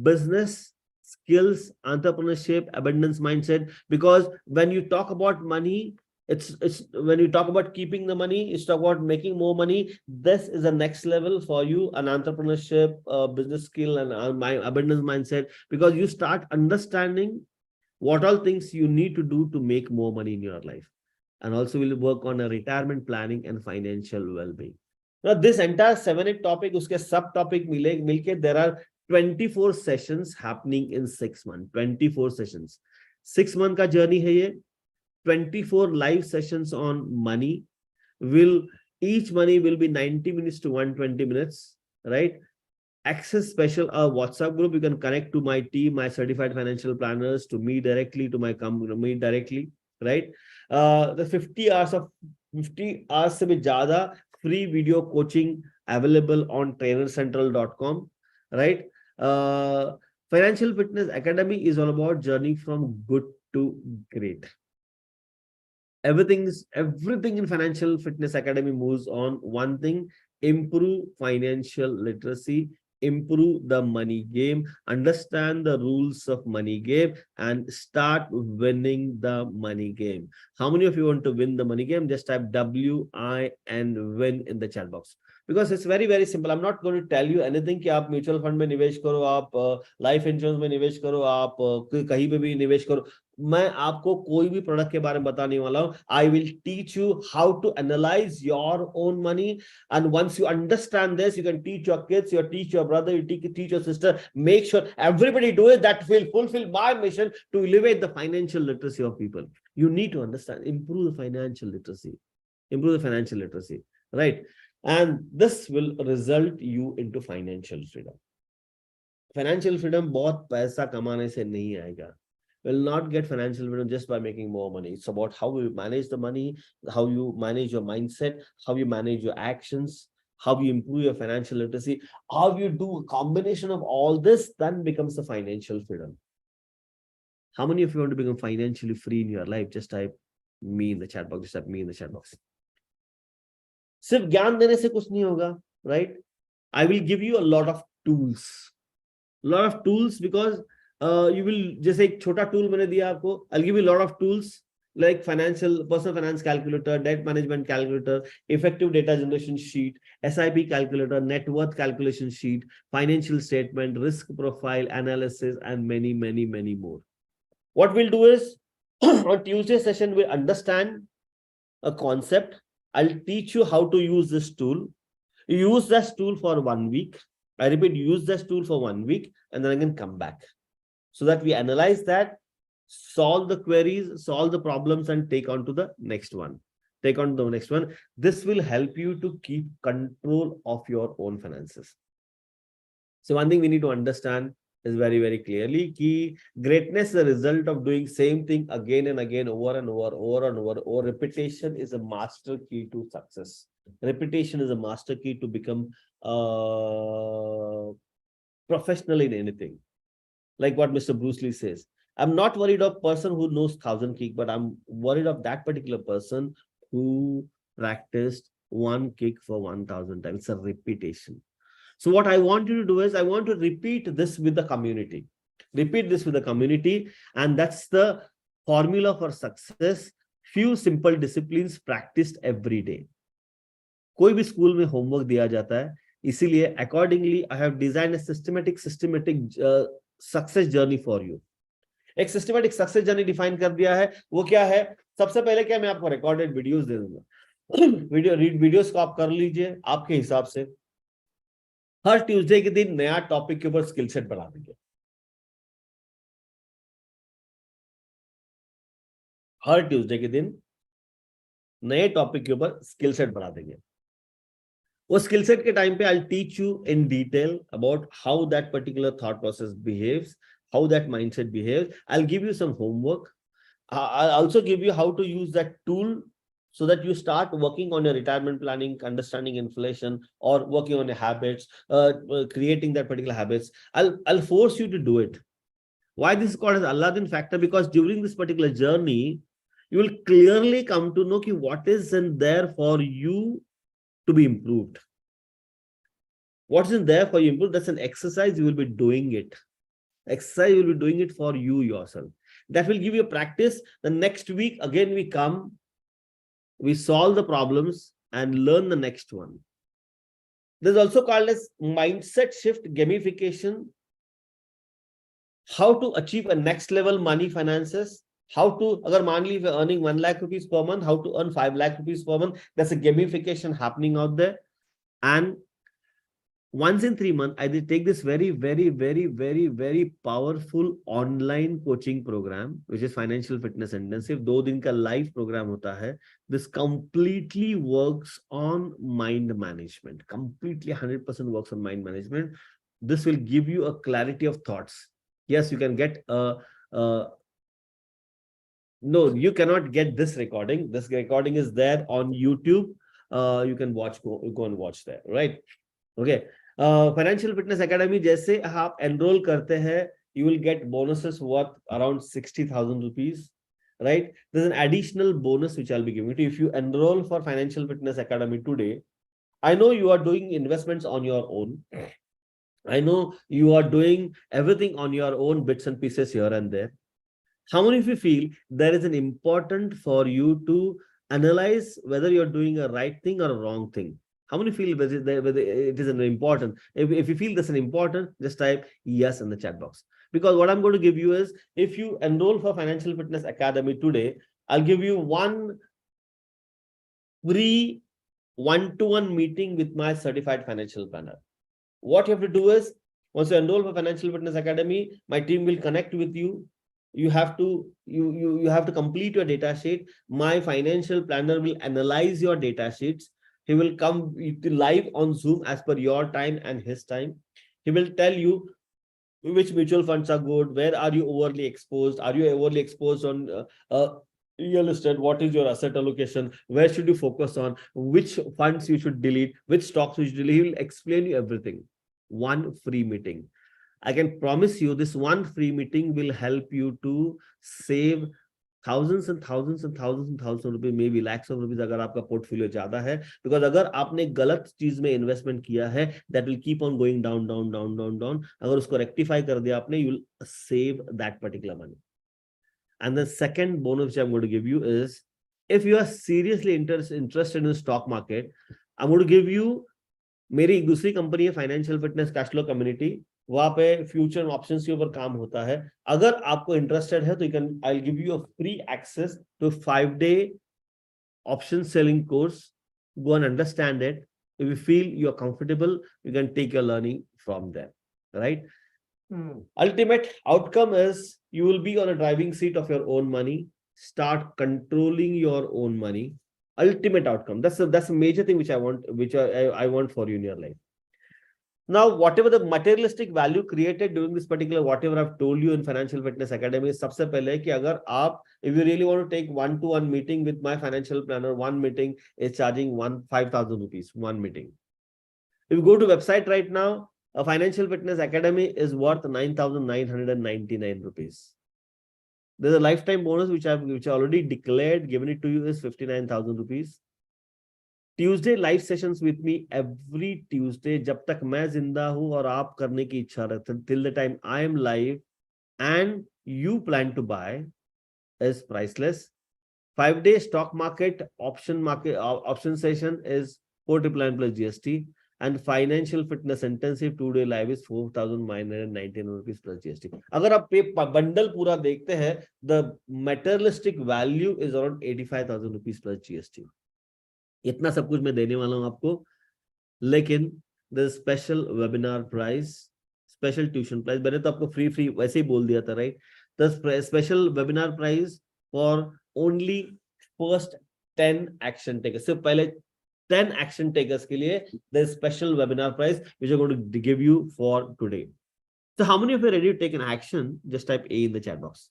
business, skills, entrepreneurship, abundance mindset. Because when you talk about money, it's when you talk about keeping the money, it's talk about making more money. This is the next level for you, an entrepreneurship, business skill, and my abundance mindset, because you start understanding what all things you need to do to make more money in your life. And also we'll work on a retirement planning and financial well-being. Now this entire 7-8 topic, uske sub topic milke, there are 24 sessions happening in 6 months. 24 sessions. 6 month ka journey hai ye. 24 live sessions on money. Each money will be 90 minutes to 120 minutes, right? Access special WhatsApp group. You can connect to my team, my certified financial planners, to me directly, to my company directly, right? The 50 hours se bhi zyada free video coaching available on trainercentral.com, right? Financial Fitness Academy is all about journey from good to great. Everything in Financial Fitness Academy moves on one thing: improve financial literacy, improve the money game, understand the rules of money game, and start winning the money game. How many of you want to win the money game? Just type WI and win in the chat box. Because it's very, very simple. I'm not going to tell you anything कि आप mutual fund में निवेश करो, आप life insurance में निवेश करो, आप कहीं पे भी निवेश करो. मैं आपको कोई भी प्रोडक्ट के बारे में बताने वाला हूं. I will teach you how to analyze your own money, and once you understand this, you can teach your kids, you teach your brother, you teach your sister. Make sure everybody do it. That will fulfill my mission to elevate the financial literacy of people. You need to understand, improve the financial literacy, right? And this will result you into financial freedom. Financial freedom बहुत पैसा कमाने से नहीं आएगा. Will not get financial freedom just by making more money. It's about how you manage the money, how you manage your mindset, how you manage your actions, how you improve your financial literacy, how you do a combination of all this, then becomes the financial freedom. How many of you want to become financially free in your life? Just type me in the chat box. Just type me in the chat box. सिर्फ ज्ञान देने से कुछ नहीं होगा, right? I will give you a lot of tools. Because you will, जैसे एक छोटा टूल मैंने दिया आपको, I'll give you a lot of tools like personal finance calculator, debt management calculator, effective data generation sheet, SIP calculator, net worth calculation sheet, financial statement, risk profile analysis, and many, many, many more. What we'll do is on Tuesday session, we'll understand a concept. I'll teach you how to use this tool. You use this tool for 1 week. I repeat, use this tool for 1 week, and then again come back, so that we analyze that, solve the queries, solve the problems, and take on to the next one. This will help you to keep control of your own finances. So one thing we need to understand is very, very clearly कि greatness is a result of doing same thing again and again, over and over. Repetition is a master key to success. Repetition is a master key to become professional in anything. Like what Mr. Bruce Lee says, I'm not worried of person who knows 1,000 kick, but I'm worried of that particular person who practiced 1 kick for 1,000 times. It's a repetition. So what I want you to do is I want to repeat this with the community. And that's the formula for success. Few simple disciplines practiced every day. कोई भी school में homework दिया जाता है, इसीलिए accordingly I have designed a systematic success journey for you. एक systematic success journey define कर दिया है. वो क्या है? सबसे पहले क्या, मैं आपको recorded videos दे दूंगा. वीडियोस को आप कर लीजिए आपके हिसाब से. हर ट्यूसडे के दिन नया टॉपिक के ऊपर स्किल सेट बना देंगे. हर ट्यूसडे के दिन नए टॉपिक के ऊपर स्किल सेट बना देंगे. वो स्किल सेट के टाइम पे I'll teach you in detail about how that particular thought process behaves, how that mindset behaves. I'll give you some homework. I'll also give you how to use that tool so that you start working on your retirement planning, understanding inflation, or working on your habits, creating that particular habits. I'll force you to do it. Why this is called as Aladdin factor? Because during this particular journey, you will clearly come to know what is in there for you to be improved. What's in there for you improved? That's an exercise, you will be doing it. Exercise, you will be doing it for you yourself. That will give you a practice. The next week, again, we come, we solve the problems and learn the next one. This is also called as mindset shift gamification. How to achieve a next level money finances. How to, agar मान ली, if you're earning 1 lakh rupees per month, how to earn 5 lakh rupees per month. That's a gamification happening out there. And once in 3 months, I did take this very powerful online coaching program, which is financial fitness intensive. 2 दिन का live program होता है. This completely works on mind management. Completely 100% works on mind management. This will give you a clarity of thoughts. Yes, you can get no, you cannot get this recording. This recording is there on YouTube. You can watch, go and watch there, right? Okay. Financial Fitness Academy, जैसे आप enroll करते हैं, you will get bonuses worth around 60,000 rupees, right? There's an additional bonus which I'll be giving to you. If you enroll for Financial Fitness Academy today, I know you are doing investments on your own. I know you are doing everything on your own, bits and pieces here and there. How many of you feel there is an important for you to analyze whether you're doing a right thing or a wrong thing? How many feel whether it is an important? If you feel this is important, just type yes in the chat box. Because what I'm going to give you is, if you enroll for Financial Fitness Academy today, I'll give you one free one-to-one meeting with my certified financial planner. What you have to do is, once you enroll for Financial Fitness Academy, my team will connect with you. You have to complete your data sheet. My financial planner will analyze your data sheets. He will come live on Zoom as per your time and his time. He will tell you which mutual funds are good, where are you overly exposed, are you overly exposed on real estate, what is your asset allocation, where should you focus on, which funds you should delete, which stocks you should delete. He will explain you everything. One free meeting. I can promise you this one free meeting will help you to save thousands and thousands and thousands and thousands of rupees, maybe lakhs of rupees अगर आपका portfolio ज़्यादा है. Because अगर आपने गलत चीज में investment किया है, that will keep on going down. अगर उसको rectify कर दिया आपने, you will save that particular money. And the second bonus which I'm going to give you is, if you are seriously interested in stock market, I'm going to give you, मेरी एक दूसरी company है financial fitness cash flow community, वहां पे future options के ऊपर काम होता है. अगर आपको इंटरेस्टेड है तो you can, I will give you a free access to 5-day option selling course. Go and understand it. If you feel you're comfortable, you can take your learning from there, right? Ultimate outcome is you will be on a driving seat of your own money. Start controlling your own money. Ultimate outcome. That's a major thing which I want for you in your life. Now, whatever the materialistic value created during this particular, whatever I've told you in Financial Fitness Academy, सबसे पहले कि अगर आप, if you really want to take one-to-one meeting with my financial planner, one meeting is charging 5,000 rupees, one meeting. If you go to website right now, a Financial Fitness Academy is worth 9,999 rupees. There's a lifetime bonus which I already declared, given it to you, is 59,000 rupees. Tuesday live sessions with me every Tuesday, जब तक मैं जिंदा हूं और आप करने की इच्छा रखते, till the time I am live and you plan to buy, is priceless. 5-day stock market option session is 4,999 plus GST, and financial fitness intensive 2-day live is 4,919 rupees plus GST. अगर आप bundle पूरा देखते हैं, the materialistic value is around 85,000 rupees plus GST. इतना सब कुछ मैं देने वाला हूं आपको, लेकिन the special webinar price, special tuition price, मैंने तो आपको फ्री वैसे ही बोल दिया था, right? The special webinar price for only first 10 action takers. सिर्फ पहले 10 एक्शन टेकर्स के लिए the special webinar price which I am going to give you for today. So how many of you ready to take an action? Just type A in the chat box.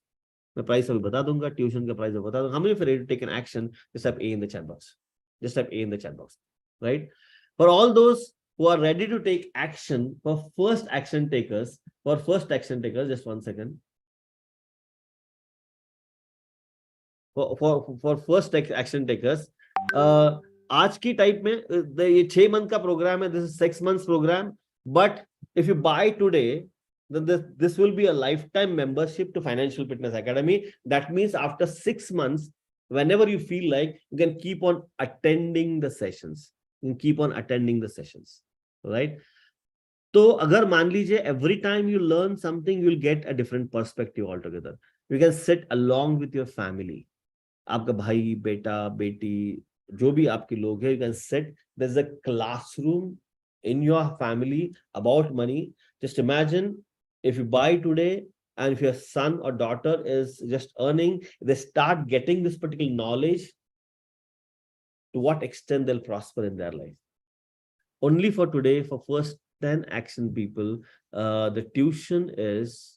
मैं price अभी बता दूंगा, tuition का price बता दूंगा. How many of you ready to take an action? Just type A in the chat box. Just type A in the chat box, right? For all those who are ready to take action, for first action takers, just 1 second. For first action takers, आज की type में ये 6 month का programme है. This is 6 months program, but if you buy today, then this will be a lifetime membership to Financial Fitness Academy. That means after 6 months, whenever you feel like, you can keep on attending the sessions. You can keep on attending the sessions, right? तो अगर मान लीजिए every time you learn something, you'll get a different perspective altogether. You can sit along with your family. आपका भाई, बेटा, बेटी, जो भी आपके लोग हैं, you can sit. There's a classroom in your family about money. Just imagine if you buy today, and if your son or daughter is just earning, they start getting this particular knowledge, to what extent they'll prosper in their life. Only for today, for first 10 action people, the tuition is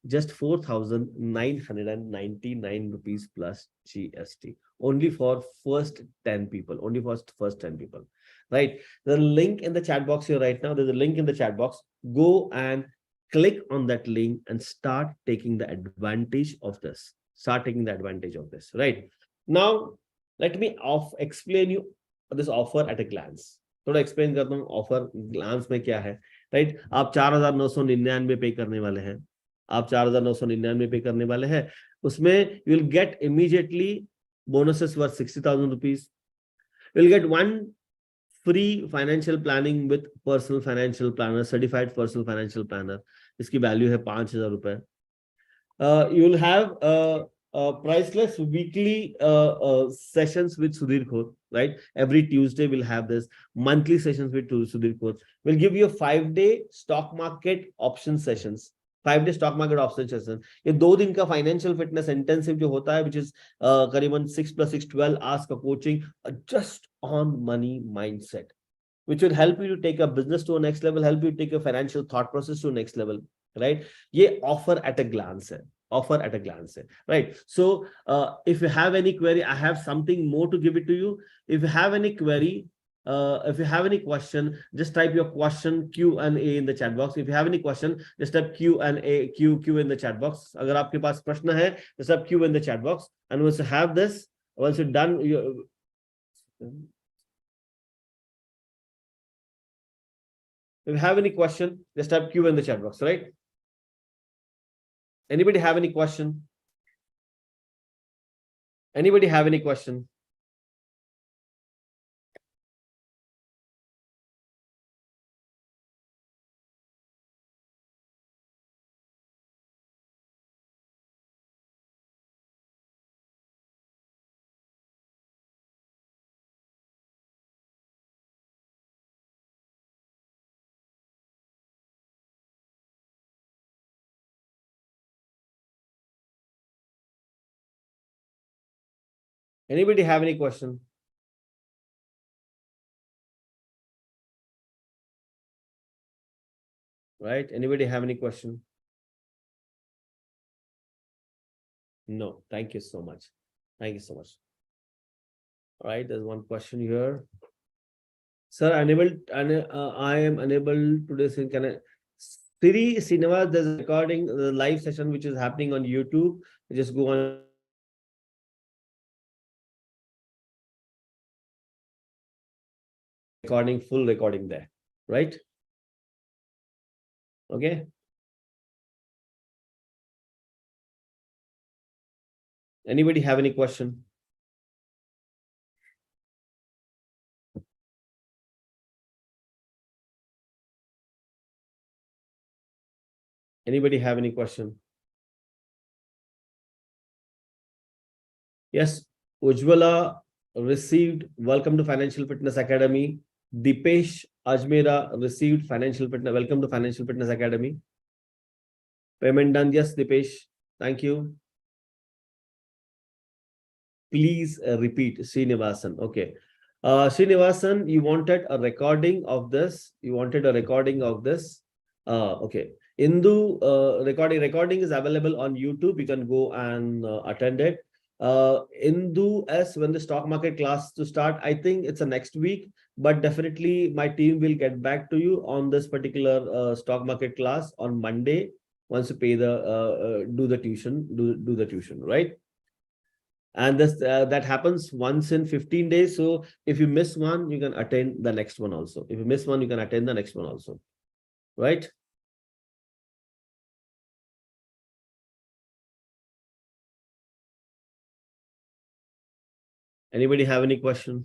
just 4,999 rupees plus GST. Only for first 10 people. Only for first 10 people. Right? The link in the chat box here right now. There's a link in the chat box. Go and click on that link and start taking the advantage of this. Start taking the advantage of this. Right? Now, let me explain you this offer at a glance. थोड़ा explain करता हूँ offer glance में क्या है. Right, आप 4,999 पे करने वाले हैं. आप 4,999 पे करने वाले हैं. उसमें you will get immediately bonuses worth 60,000 rupees. You will get one free financial planning with personal financial planner, certified personal financial planner. इसकी वैल्यू है 5,000 रुपए. You will have priceless weekly sessions with Sudhir Khot, right? Every Tuesday we'll have this monthly sessions with Sudhir Khot. We'll give you a 5-day stock market option sessions. 5-day stock market option sessions. ये 2 दिन का financial fitness intensive जो होता है, which is करीबन 6 + 6 12 hours का coaching just on money mindset, which will help you to take a business to a next level, help you to take a financial thought process to next level, right? ये offer at a glance है. Offer at a glance, right? So if you have any query, I have something more to give it to you. If you have any query, if you have any question, just type your question Q&A in the chat box. If you have any question, just type Q&A Q in the chat box. अगर आपके पास प्रश्न है, just type Q in the chat box. And once you have this, once you're done, if you have any question, just type Q in the chat box, right? Anybody have any question? Anybody have any question? Anybody have any question? Right? Anybody have any question? No. Thank you so much. Thank you so much. All right. There's one question here. Sir, I am unable to listen. Can I? Siri Cinema, there's a recording, the live session which is happening on YouTube. Just go on. Recording, full recording there, right? Okay. Anybody have any question? Anybody have any question? Yes, Ujjwala received welcome to Financial Fitness Academy. Dipesh Ajmera received Financial Fitness. Welcome to Financial Fitness Academy. Payment done. Yes, Dipesh. Thank you. Please repeat. Srinivasan. Okay. Srinivasan, you wanted a recording of this. You wanted a recording of this. Okay. Indu recording is available on YouTube. You can go and attend it. Indu S, when the stock market class to start, I think it's a next week, but definitely my team will get back to you on this particular stock market class on Monday. Once you pay the do the tuition, right? And this that happens once in 15 days. So if you miss one, you can attend the next one also. If you miss one, you can attend the next one also, right? Anybody have any question?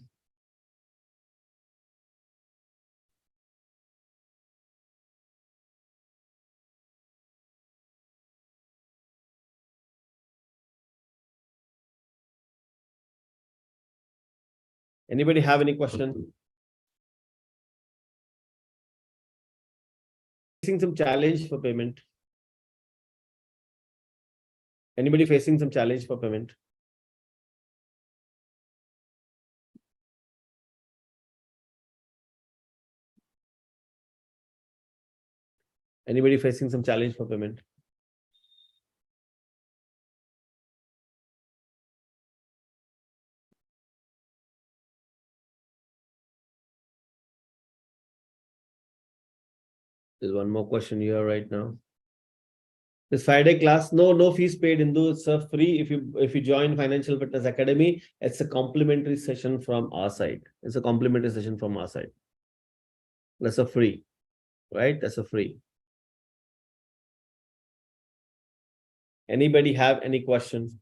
Anybody have any question? Facing some challenge for payment? Anybody facing some challenge for payment? Anybody facing some challenge for payment? There's one more question here right now. This Friday class, no fees paid, Hindu. It's a free. If you join Financial Fitness Academy, it's a complimentary session from our side. It's a complimentary session from our side. That's a free, right? That's a free. Anybody have any questions?